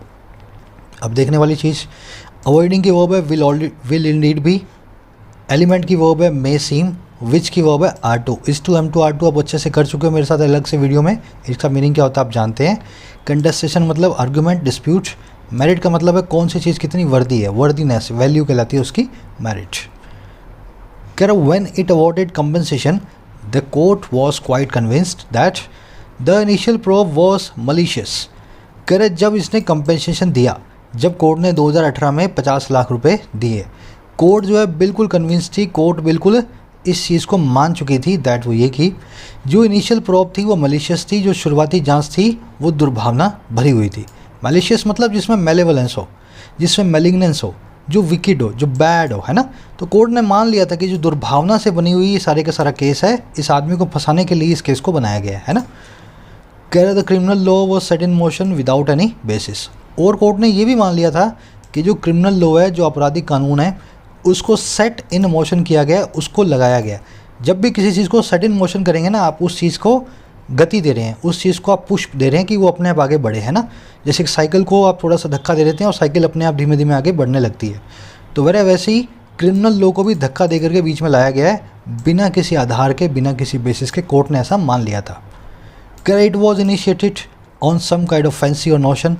अब देखने वाली चीज़, अवॉइडिंग की वर्ब है विल इंडीड बी, एलिमेंट की वर्ब है मे सीम, विच की वर्ब है are to. Is to am to are to आप अच्छे से कर चुके हो मेरे साथ अलग से वीडियो में, इसका मीनिंग क्या होता है आप जानते हैं। कंटेस्टेशन मतलब आर्गूमेंट, डिस्प्यूट। मेरिट का मतलब है कौन सी चीज़ कितनी वर्दी है, वर्दीनेस, वैल्यू कहलाती है उसकी मेरिट। कह रहा when it awarded compensation the court was quite convinced that the initial proof was malicious. कह रहे जब इसने कंपनसेशन दिया, जब कोर्ट ने 2018 में 50 लाख रुपए दिए, कोर्ट जो है बिल्कुल कन्विंस थी, कोर्ट बिल्कुल इस चीज़ को मान चुकी थी दैट वो ये कि जो इनिशियल प्रूफ थी वो मलिशियस थी, जो शुरुआती जांच थी वो दुर्भावना भरी हुई थी। मलिशियस मतलब जिसमें मेलेवलेंस हो, जिसमें मेलिग्नेंस हो, जो विकेड हो, जो बैड हो, है ना। तो कोर्ट ने मान लिया था कि जो दुर्भावना से बनी हुई ये सारे का सारा केस है, इस आदमी को फंसाने के लिए इस केस को बनाया गया है ना। कह रहे the criminal law was set in motion without any basis. और कोर्ट ने ये भी मान लिया था कि जो क्रिमिनल लॉ है, जो आपराधिक कानून है, उसको सेट इन मोशन किया गया, उसको लगाया गया। जब भी किसी चीज़ को सेट इन मोशन करेंगे ना, आप उस चीज़ को गति दे रहे हैं, उस चीज़ को आप पुश दे रहे हैं कि वो अपने आप आगे बढ़े, है ना। जैसे कि साइकिल को आप थोड़ा सा धक्का दे देते हैं और साइकिल अपने आप धीमे धीमे आगे बढ़ने लगती है, तो वैसे ही क्रिमिनल लॉ को भी धक्का दे करके बीच में लाया गया है, बिना किसी आधार के, बिना किसी बेसिस के। कोर्ट ने ऐसा मान लिया था। It was initiated on some kind of fancy or notion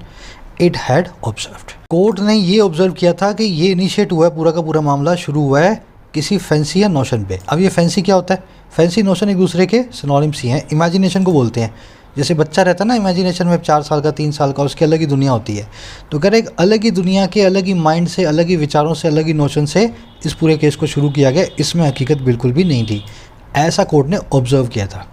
it had observed. Court ने ये ऑब्जर्व किया था कि ये इनिशिएट हुआ है, पूरा का पूरा मामला शुरू हुआ है किसी फैंसी या नोशन पे। अब ये फैंसी क्या होता है? फैंसी नोशन एक दूसरे के सिनोनिम्स ही हैं। इमेजिनेशन को बोलते हैं। जैसे बच्चा रहता है ना इमेजिनेशन में, 4 साल का, 3 साल का, उसकी अलग ही दुनिया होती है। तो कह रहे एक अलग ही दुनिया के, अलग ही माइंड से, अलग ही विचारों से, अलग ही नोशन से इस पूरे केस को शुरू किया गया। इसमें हकीकत बिल्कुल भी नहीं थी, ऐसा कोर्ट ने ऑब्जर्व किया था।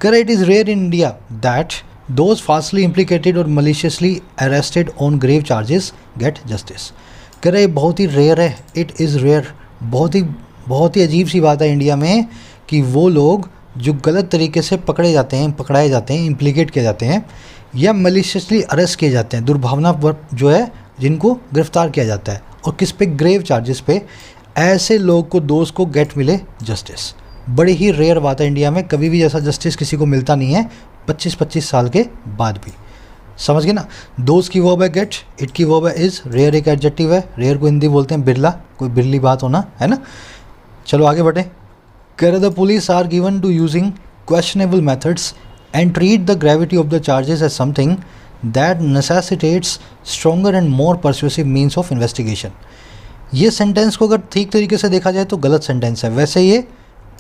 कह रहे it is rare in India that those falsely implicated or maliciously arrested on grave charges get justice. कह रहे बहुत ही रेयर है, इट इज़ रेयर, बहुत ही अजीब सी बात है इंडिया में कि वो लोग जो गलत तरीके से पकड़ाए जाते हैं, इम्प्लीकेट किए जाते हैं या मलिशियसली अरेस्ट किए जाते हैं, दुर्भावना जो है जिनको गिरफ्तार किया जाता है, और किस पे? ग्रेव चार्जेस पे। ऐसे लोग को, दोस्त को गेट मिले जस्टिस। बड़ी ही रेयर बात है इंडिया में, कभी भी ऐसा जस्टिस किसी को मिलता नहीं है 25-25 साल के बाद भी। समझ गए ना। दोस्त की वर्ब है गेट, इट की वर्ब है इज़, रेयर एक एडजेक्टिव है। रेयर को हिंदी बोलते हैं बिरला, कोई बिरली बात होना, है ना। चलो आगे बढ़े। कह रहे the police are given to using questionable methods and treat the gravity of the charges as something that necessitates stronger and more persuasive means of investigation. ये सेंटेंस को अगर ठीक तरीके से देखा जाए तो गलत सेंटेंस है। वैसे ये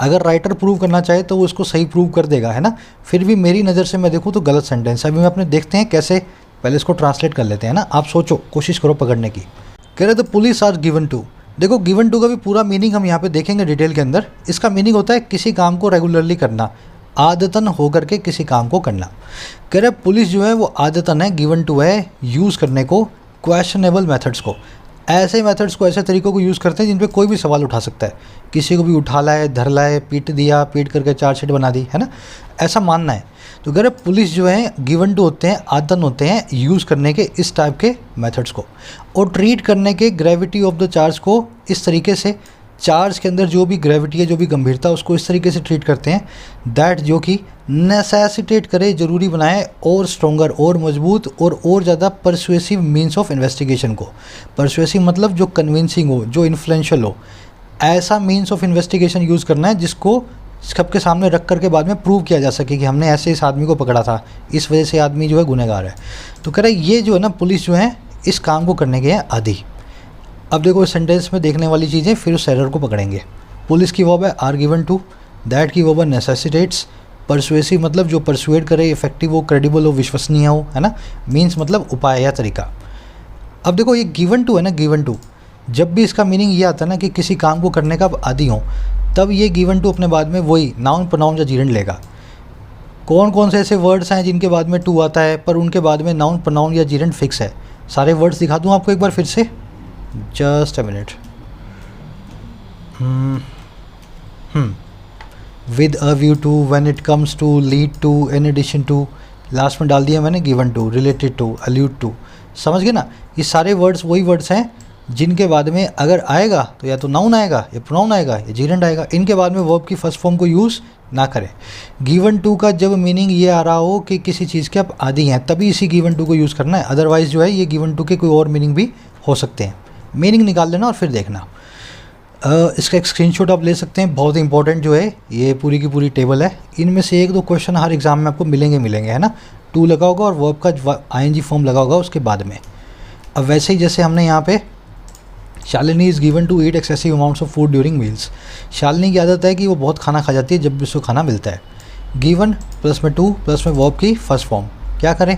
अगर राइटर प्रूव करना चाहे तो वो इसको सही प्रूव कर देगा, है ना। फिर भी मेरी नज़र से मैं देखूँ तो गलत सेंटेंस है। अभी मैं अपने देखते हैं कैसे, पहले इसको ट्रांसलेट कर लेते हैं ना। आप सोचो, कोशिश करो पकड़ने की। कह रहे the police are given to. देखो गिवन टू का भी पूरा मीनिंग हम यहाँ पे देखेंगे डिटेल के अंदर। इसका मीनिंग होता है किसी काम को रेगुलरली करना, आदतन होकर के किसी काम को करना। कह रहे पुलिस जो है वो आदतन है, गिवन टू है यूज़ करने को क्वेश्चनेबल मेथड्स को, ऐसे मेथड्स को, ऐसे तरीकों को यूज़ करते हैं जिन पे कोई भी सवाल उठा सकता है। किसी को भी उठा लाए, धर लाए, पीट दिया, पीट करके चार्जशीट बना दी, है ना, ऐसा मानना है। तो अगर पुलिस जो है गिवन टू होते हैं, आदतन होते हैं यूज़ करने के इस टाइप के मेथड्स को, और ट्रीट करने के ग्रेविटी ऑफ द चार्ज को इस तरीके से, चार्ज के अंदर जो भी ग्रेविटी है, जो भी गंभीरता, उसको इस तरीके से ट्रीट करते हैं दैट जो कि नेसेसिटेट करे, ज़रूरी बनाए, और स्ट्रॉन्गर, और मजबूत, और ज़्यादा परसुएसिव मीन्स ऑफ इन्वेस्टिगेशन को। परसुएसिव मतलब जो कन्विंसिंग हो, जो इन्फ्लुएंशियल हो, ऐसा मीन्स ऑफ इन्वेस्टिगेशन यूज़ करना है जिसको सबके सामने रख करके बाद में प्रूव किया जा सके कि हमने ऐसे इस आदमी को पकड़ा था, इस वजह से आदमी जो है गुनहगार है। तो कह रहे ये जो है ना पुलिस जो है इस काम को करने के हैं आदी। अब देखो इस सेंटेंस में देखने वाली चीज़ें, फिर उस एरर को पकड़ेंगे। पुलिस की वर्ब है आर गिवन टू, दैट की वर्ब है नेसेसिटेट्स, परसुएसिव मतलब जो परसुएड करे, इफेक्टिव हो, क्रेडिबल हो, विश्वसनीय हो, है ना, मीन्स मतलब उपाय या तरीका। अब देखो ये गिवन टू है ना, गिवन टू जब भी इसका मीनिंग ये आता है ना कि किसी काम को करने का आदी हो, तब ये गिवन टू अपने बाद में वही नाउन, प्रोनाउन या जीरेंड लेगा। कौन कौन से ऐसे वर्ड्स हैं जिनके बाद में टू आता है पर उनके बाद में नाउन, प्रोनाउन या जीरेंड फिक्स है? सारे वर्ड्स दिखा दूँ आपको एक बार फिर से, just a minute. With a view to, when it comes to, lead to, in addition to, last में डाल दिया मैंने given to, related to, alluded to, समझ गए ना, ये सारे वर्ड्स वही वर्ड्स हैं जिनके बाद में अगर आएगा तो या तो नाउन आएगा या प्रोनाउन आएगा या जीरेंड आएगा, इनके बाद में वर्ब की फर्स्ट फॉर्म को यूज़ ना करें। गिवन टू का जब मीनिंग ये आ रहा हो कि किसी चीज़ के आप आदी हैं तभी इसी गिवन टू को यूज़ करना है, अदरवाइज़ जो है ये गिवन टू के कोई और मीनिंग भी हो सकते हैं। मीनिंग निकाल लेना और फिर देखना। इसका एक स्क्रीनशॉट आप ले सकते हैं, बहुत इंपॉर्टेंट जो है ये पूरी की पूरी टेबल है। इनमें से एक दो क्वेश्चन हर एग्जाम में आपको मिलेंगे है ना। टू लगा होगा और वर्ब का आईएनजी फॉर्म लगा होगा उसके बाद में। अब वैसे ही जैसे हमने यहाँ पे Shalini is given to eat excessive amounts of food during meals. Shalini की आदत है कि वो बहुत खाना खा जाती है जब भी उसको खाना मिलता है। गिवन प्लस में टू प्लस में वर्ब की फर्स्ट फॉर्म, क्या करें,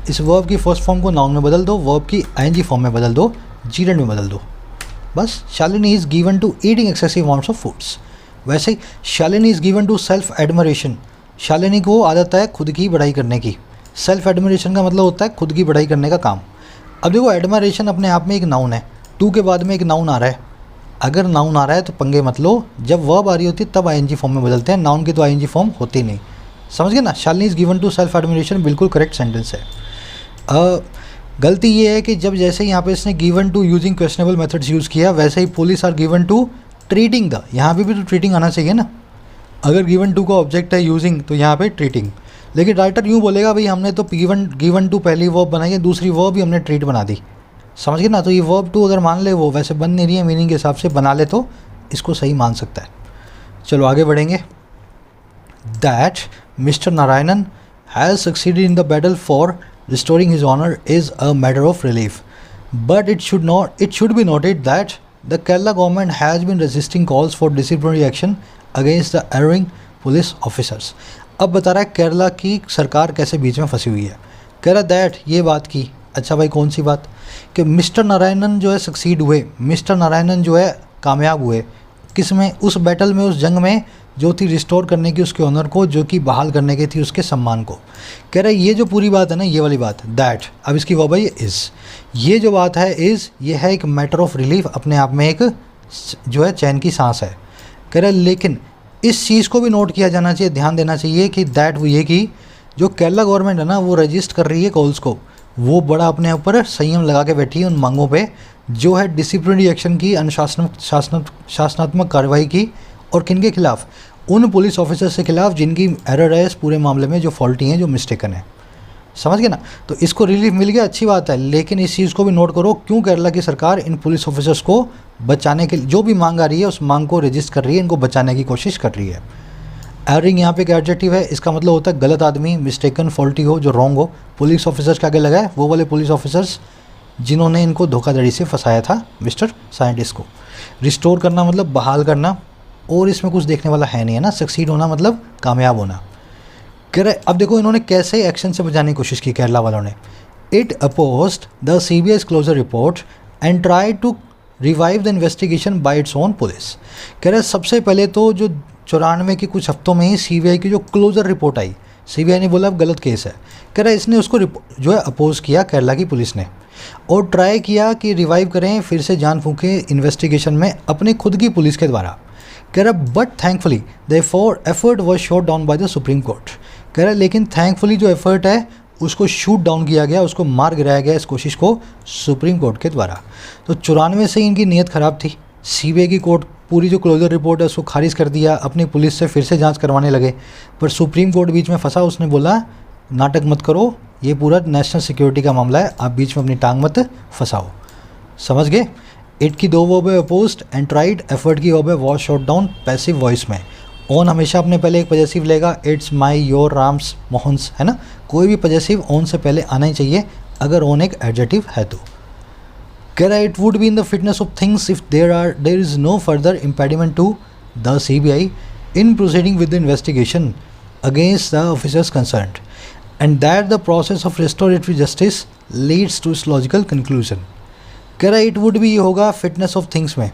इस वर्ब की फर्स्ट फॉर्म को नाउन में बदल दो, वर्ब की आईएनजी फॉर्म में बदल दो, जीरेंड में बदल दो, बस। Shalini is given to eating excessive amounts of foods. वैसे ही Shalini is given to self admiration. Shalini को आदत है खुद की बढ़ाई करने की। सेल्फ एडमरेशन का मतलब होता है खुद की बढ़ाई करने का काम। अब देखो एडमरेशन अपने आप में एक नाउन है, टू के बाद में एक नाउन आ रहा है। अगर नाउन आ रहा है तो पंगे मत लो, जब वर्ब आ रही होती है तब आईएनजी फॉर्म में बदलते हैं, नाउन की तो आईएनजी फॉर्म होती नहीं। समझ गए ना, Shalini is given to self admiration बिल्कुल करेक्ट सेंटेंस है। गलती ये है कि जब जैसे यहाँ पे इसने given to using questionable methods use किया, वैसे ही police are given to treating the, यहाँ पे भी तो ट्रीटिंग आना चाहिए ना। अगर गिवन टू का ऑब्जेक्ट है यूजिंग तो यहाँ पे ट्रीटिंग, लेकिन राइटर यूँ बोलेगा भाई हमने तो गिवन टू पहली वर्ब बनाई है, दूसरी वर्ब भी हमने ट्रीट बना दी। समझ गए ना, तो ये वर्ब टू अगर मान ले वो वैसे बन नहीं रही है मीनिंग के हिसाब से, बना ले तो इसको सही मान सकता है। चलो आगे बढ़ेंगे। That mister Narayanan has succeeded in the battle for restoring his honor is a matter of relief, but it should be noted that the Kerala government has been resisting calls for disciplinary action against the erring police officers। अब बता रहा है केरला की सरकार कैसे बीच में फंसी हुई है। कह रहा दैट ये बात की, अच्छा भाई कौन सी बात, कि मिस्टर नारायणन जो है सक्सीड हुए, मिस्टर नारायणन जो है कामयाब हुए, किस में, उस बैटल में, उस जंग में जो थी रिस्टोर करने की उसके ऑनर को, जो कि बहाल करने की थी उसके सम्मान को। कह रहा है ये जो पूरी बात है ना, ये वाली बात दैट, अब इसकी वर्ब है इज़, ये जो बात है इज़, ये है एक मैटर ऑफ रिलीफ, अपने आप में एक जो है चैन की सांस है। कह रहा है लेकिन इस चीज़ को भी नोट किया जाना चाहिए, ध्यान देना चाहिए कि दैट वो ये कि जो केरला गवर्नमेंट है ना वो रजिस्ट कर रही है कॉल्स को, वो बड़ा अपने ऊपर संयम लगा के बैठी है उन मांगों पे जो है डिसिप्लिनरी एक्शन की, शासनात्मक कार्रवाई की, और किन के खिलाफ, उन पुलिस ऑफिसर्स के खिलाफ जिनकी एरर है इस पूरे मामले में, जो फॉल्टी हैं, जो मिस्टेकन है। समझ गए ना, तो इसको रिलीफ मिल गया, अच्छी बात है, लेकिन इस चीज़ को भी नोट करो क्यों केरला की सरकार इन पुलिस ऑफिसर्स को बचाने के लिए जो भी मांग आ रही है उस मांग को रजिस्ट कर रही है, इनको बचाने की कोशिश कर रही है। एरिंग यहाँ पे एक एडजेक्टिव है, इसका मतलब होता है गलत आदमी, मिस्टेकन, फॉल्टी हो, जो रॉन्ग हो। पुलिस ऑफिसर्स के आगे लगा है वो वाले पुलिस ऑफिसर्स जिन्होंने इनको धोखाधड़ी से फंसाया था मिस्टर साइंटिस्ट को। रिस्टोर करना मतलब बहाल करना, और इसमें कुछ देखने वाला है नहीं है ना, सक्सीड होना मतलब कामयाब होना। कह रहे अब देखो इन्होंने कैसे एक्शन से बचाने की कोशिश की केरला वालों ने। It opposed the CBI's closure report and try to revive the investigation by its own police. कह रहे सबसे पहले तो जो 94 के कुछ हफ्तों में ही CBI की जो क्लोजर रिपोर्ट आई, CBI ने बोला अब गलत केस है, कह रहा इसने उसको जो है अपोज किया केरला की पुलिस ने, और ट्राई किया कि रिवाइव करें, फिर से जान फूकें इन्वेस्टिगेशन में अपने खुद की पुलिस के द्वारा। कह रहा but thankfully the effort was shot down by the supreme court. कह रहा लेकिन थैंकफुली जो एफर्ट है उसको शूट डाउन किया गया, उसको मार गिराया गया इस कोशिश को सुप्रीम कोर्ट के द्वारा। तो 94 से इनकी नीयत ख़राब थी। CBI की कोर्ट पूरी जो क्लोजर रिपोर्ट है उसको खारिज कर दिया, अपनी पुलिस से फिर से जांच करवाने लगे, पर सुप्रीम कोर्ट बीच में फंसा, उसने बोला नाटक मत करो, ये पूरा नेशनल सिक्योरिटी का मामला है, आप बीच में अपनी टांग मत फंसाओ। समझ गए। इट की दो वर्ब है अपोज्ड एंड ट्राइड, एफर्ट की वर्ब है was shot down passive voice में। ऑन हमेशा अपने पहले एक पजेसिव लेगा, it's my, your, Ram's, Mohan's, है ना, कोई भी पजेसिव ऑन से पहले आना ही चाहिए अगर ऑन एक एडजेक्टिव है तो। कह रहा है it would be in the fitness of things if there is no further impediment to the CBI in proceeding with the investigation against the officers concerned and that the process of restorative justice leads to its logical conclusion। कह रहा है it would भी ये होगा fitness of things में।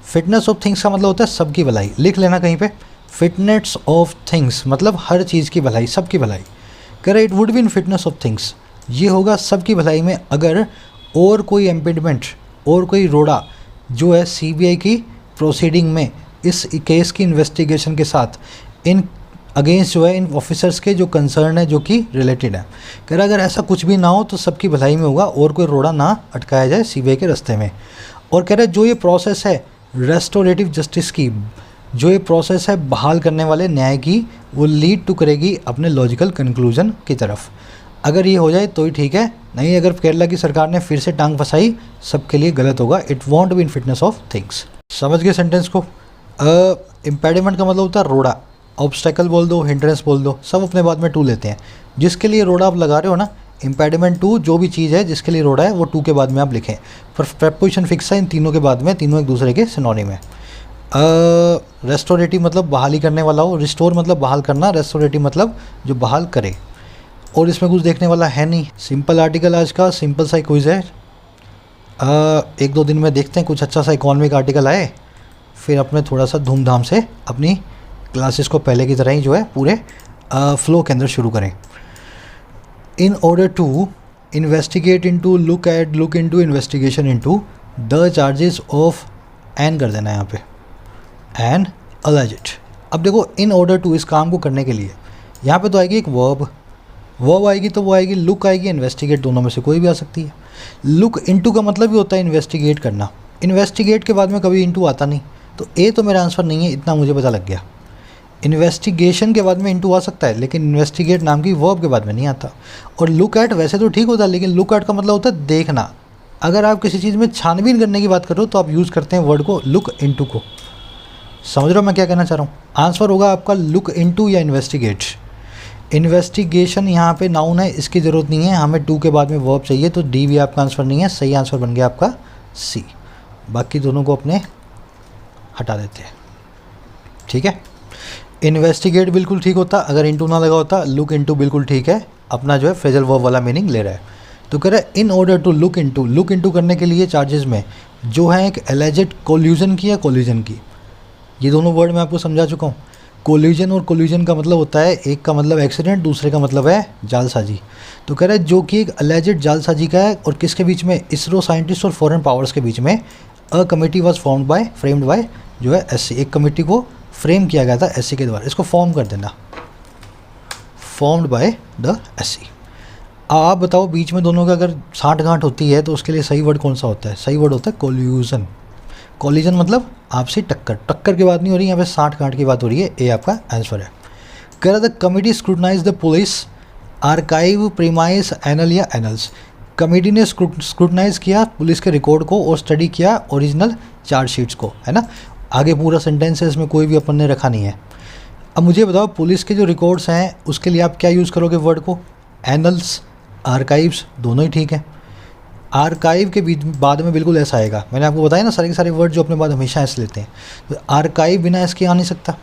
Fitness of things का मतलब होता है सबकी भलाई, लिख लेना कहीं पे, फिटनेस ऑफ थिंग्स मतलब हर चीज़ की भलाई, सबकी भलाई। कह रहा है it would be in fitness of things, ये होगा सबकी भलाई में अगर और कोई इम्पेडिमेंट और कोई रोड़ा जो है CBI की प्रोसीडिंग में इस केस की इन्वेस्टिगेशन के साथ इन अगेंस्ट जो है इन ऑफिसर्स के जो कंसर्न है, जो कि रिलेटेड है। कह रहा अगर ऐसा कुछ भी ना हो तो सबकी भलाई में होगा और कोई रोड़ा ना अटकाया जाए सीबीआई के रास्ते में। और कह रहा है जो ये प्रोसेस है रेस्टोरेटिव जस्टिस की, जो ये प्रोसेस है बहाल करने वाले न्याय की, वो लीड टू करेगी अपने लॉजिकल कंक्लूजन की तरफ। अगर ये हो जाए तो ही ठीक है, नहीं अगर केरला की सरकार ने फिर से टांग फंसाई सबके लिए गलत होगा। It won't be in fitness of things. समझ गए सेंटेंस को? इम्पेडिमेंट का मतलब होता है रोड़ा, ऑब्स्टेकल बोल दो, हिंड्रेंस बोल दो, सब अपने बाद में टू लेते हैं। जिसके लिए रोड़ा आप लगा रहे हो ना, इम्पेडिमेंट टू, जो भी चीज़ है जिसके लिए रोड़ा है वो टू के बाद में आप लिखें। पर प्रेपोजिशन फिक्स है इन तीनों के बाद में, तीनों एक दूसरे के सिनोनिम है। रेस्टोरेटिव मतलब बहाली करने वाला हो, रिस्टोर मतलब बहाल करना, रेस्टोरेटिव मतलब जो बहाल करे। और इसमें कुछ देखने वाला है नहीं, सिंपल आर्टिकल आज का, सिंपल सा क्विज है। एक दो दिन में देखते हैं कुछ अच्छा सा इकोनॉमिक आर्टिकल आए, फिर अपने थोड़ा सा धूमधाम से अपनी क्लासेस को पहले की तरह ही जो है पूरे फ्लो के अंदर शुरू करें। In order to investigate into, look into, investigation into the charges of an कर देना है यहाँ पे, एन अलेज्ड। अब देखो इन ऑर्डर टू, इस काम को करने के लिए यहाँ पे तो आएगी एक वर्ब आएगी, तो वो आएगी लुक आएगी, इन्वेस्टिगेट, दोनों में से कोई भी आ सकती है। लुक इनटू का मतलब भी होता है इन्वेस्टिगेट करना। इन्वेस्टिगेट के बाद में कभी इनटू आता नहीं, तो ए तो मेरा आंसर नहीं है, इतना मुझे पता लग गया। इन्वेस्टिगेशन के बाद में इनटू आ सकता है, लेकिन इन्वेस्टिगेट नाम की वर्ब के बाद में नहीं आता। और लुक एट वैसे तो ठीक होता है, लेकिन लुक एट का मतलब होता है देखना। अगर आप किसी चीज़ में छानबीन करने की बात करो तो आप यूज़ करते हैं वर्ड को लुक इनटू को। समझ रहे हो मैं क्या कहना चाह रहा हूँ? आंसर होगा आपका लुक इनटू या इन्वेस्टिगेट। इन्वेस्टिगेशन यहाँ पे नाउन है, इसकी ज़रूरत नहीं है, हमें टू के बाद में वर्ब चाहिए, तो डी भी आपका आंसर नहीं है, सही आंसर बन गया आपका सी। बाकी दोनों को अपने हटा देते हैं, ठीक है। इन्वेस्टिगेट बिल्कुल ठीक होता अगर इनटू ना लगा होता, लुक इनटू बिल्कुल ठीक है, अपना जो है फ्रेजल वर्ब वाला मीनिंग ले रहा है। तो कह रहा है in order to look into करने के लिए चार्जेस में जो है एक एलिजेड कोल्यूजन की या कोल्यूजन की, ये दोनों वर्ड मैं आपको समझा चुका हूँ। कोल्यूजन और कोल्यूजन का मतलब होता है, एक का मतलब एक्सीडेंट, दूसरे का मतलब है जालसाजी। तो कह रहा है जो कि एक एलिजेड जालसाजी का है, और किसके बीच में? इसरो साइंटिस्ट और फॉरेन पावर्स के बीच में। A committee was framed bye जो है एससी, एक कमेटी को फ्रेम किया गया था एससी के द्वारा। इसको फॉर्म कर देना, फॉर्म्ड बाय द एससी। आप बताओ बीच में दोनों का अगर साठ गांठ होती है तो उसके लिए सही वर्ड कौन सा होता है? सही वर्ड होता है कोल्यूजन। कोलिजन मतलब आपसी टक्कर की बात नहीं हो रही, यहाँ पे 60 गांठ की बात हो रही है। ए आपका आंसर है। कह रहा था committee scrutinise the police archive premise anal या एनल्स। कमेटी ने स्क्रूटनाइज किया पुलिस के रिकॉर्ड को और स्टडी किया ओरिजिनल चार्जशीट्स को, है ना। आगे पूरा सेंटेंस है, इसमें कोई भी अपन ने रखा नहीं है। अब मुझे बताओ पुलिस के जो रिकॉर्ड्स हैं उसके लिए आप क्या यूज़ करोगे वर्ड को? एनल्स, आर्काइव्स, दोनों ही ठीक है। आर्काइव के बाद में बिल्कुल ऐसा आएगा, मैंने आपको बताया ना सारे के सारे वर्ड जो अपने बाद हमेशा ऐसे लेते हैं, तो आर्काइव बिना इसके आ नहीं सकता।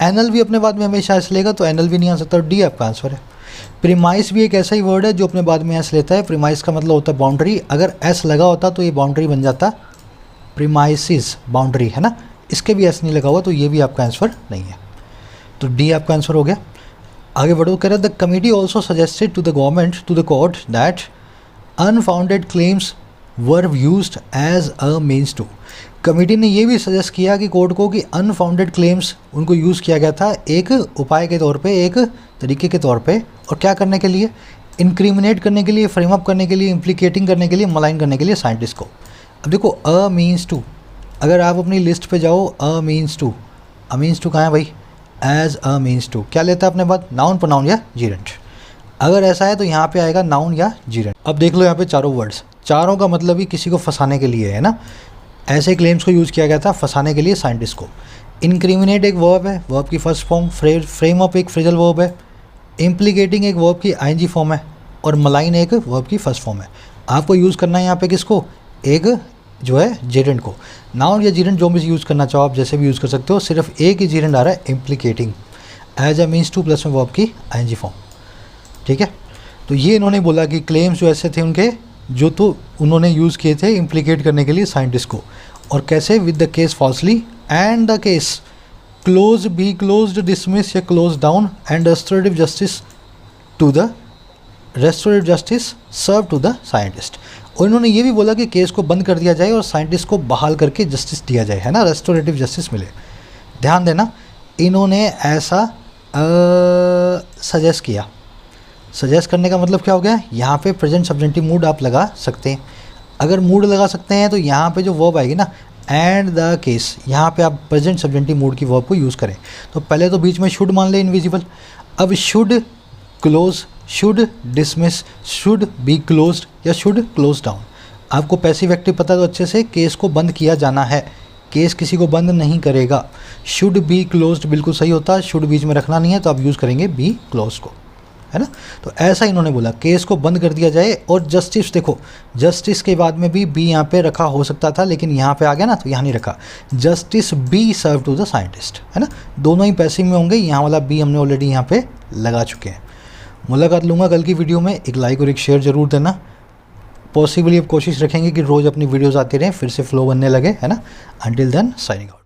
एनल भी अपने बाद में हमेशा ऐसे लेगा, तो एनल भी नहीं आ सकता, और डी आपका आंसर है। प्रीमाइस भी एक ऐसा ही वर्ड है जो अपने बाद में एस लेता है। प्रीमाइस का मतलब होता है बाउंड्री, अगर एस लगा होता तो ये बाउंड्री बन जाता, प्रीमाइसिस बाउंड्री, है ना। इसके भी एस नहीं लगा हुआ, तो ये भी आपका आंसर नहीं है, तो डी आपका आंसर हो गया। आगे बढ़ो, कह रहा the committee also suggested to the government to the court that unfounded claims were used as a means to. Committee ने यह भी सजेस्ट किया कि कोर्ट को कि अनफाउंडेड क्लेम्स उनको यूज़ किया गया था एक उपाय के तौर पे, एक तरीके के तौर पे, और क्या करने के लिए? इंक्रिमिनेट करने के लिए, फ्रेम अप करने के लिए, इम्प्लीकेटिंग करने के लिए, मलाइन करने के लिए साइंटिस्ट को। अब देखो अ मीन्स टू, अगर आप अपनी लिस्ट पे जाओ अ मीन्स टू कहाँ है भाई? एज अ मीन्स टू क्या लेता है अपने बाद? नाउन, प्रोनाउन या जीरेंट। अगर ऐसा है तो यहाँ पे आएगा नाउन या जीरेंट। अब देख लो यहाँ पे चारों वर्ड्स, चारों का मतलब ही किसी को फंसाने के लिए है ना। ऐसे क्लेम्स को यूज़ किया गया था फंसाने के लिए साइंटिस्ट को। इनक्रिमिनेट एक वर्ब है, वर्ब की फर्स्ट फॉर्म। फ्रेम अप एक फ्रेजल वर्ब है। इम्प्लीकेटिंग एक वर्ब की आईएनजी फॉर्म है, और मलाइन एक वर्ब की फर्स्ट फॉर्म है। आपको यूज़ करना है यहाँ पे किसको? एक जो है जीरेंट को। नाउन या जीरेंट जो भी यूज़ करना चाहो आप, जैसे भी यूज़ कर सकते हो, सिर्फ एक ही जीरेंट आ रहा है, implicating, as a means to plus में वर्ब की आईएनजी फॉर्म, ठीक है। तो ये इन्होंने बोला कि क्लेम्स जो ऐसे थे उनके, जो तो उन्होंने यूज़ किए थे इम्प्लीकेट करने के लिए साइंटिस्ट को, और कैसे? With the case falsely and the case close be closed, dismiss या close down, and restorative justice serve to the scientist. और इन्होंने ये भी बोला कि केस को बंद कर दिया जाए और साइंटिस्ट को बहाल करके जस्टिस दिया जाए, है ना, रेस्टोरेटिव जस्टिस मिले। ध्यान देना, इन्होंने ऐसा सजेस्ट किया। सजेस्ट करने का मतलब क्या हो गया, यहाँ पे प्रेजेंट सब्जेंटिव मूड आप लगा सकते हैं। अगर मूड लगा सकते हैं तो यहाँ पे जो वर्ब आएगी ना, एंड द केस, यहाँ पे आप प्रेजेंट सब्जेंटिव मूड की वर्ब को यूज़ करें। तो पहले तो बीच में शुड मान ले इनविजिबल। अब should close, should dismiss, should be closed या शुड क्लोज डाउन। आपको पैसिव एक्टिव पता तो अच्छे से, केस को बंद किया जाना है, केस किसी को बंद नहीं करेगा। शुड बी क्लोज्ड बिल्कुल सही होता है, शुड बीच में रखना नहीं है तो आप यूज़ करेंगे बी क्लोज को, है ना। तो ऐसा इन्होंने बोला केस को बंद कर दिया जाए। और जस्टिस, देखो जस्टिस के बाद में भी बी यहाँ पे रखा हो सकता था, लेकिन यहाँ पे आ गया ना तो यहाँ नहीं रखा। Justice be serve to the scientist, है ना, दोनों ही पैसिव में होंगे। यहाँ वाला बी हमने ऑलरेडी यहाँ पे लगा चुके हैं। मुलाकात लूँगा कल की वीडियो में। एक लाइक और एक शेयर ज़रूर देना। पॉसिबली अब कोशिश रखेंगे कि रोज़ अपनी वीडियोज़ आती रहें, फिर से फ्लो बनने लगे, है ना। Until then signing out.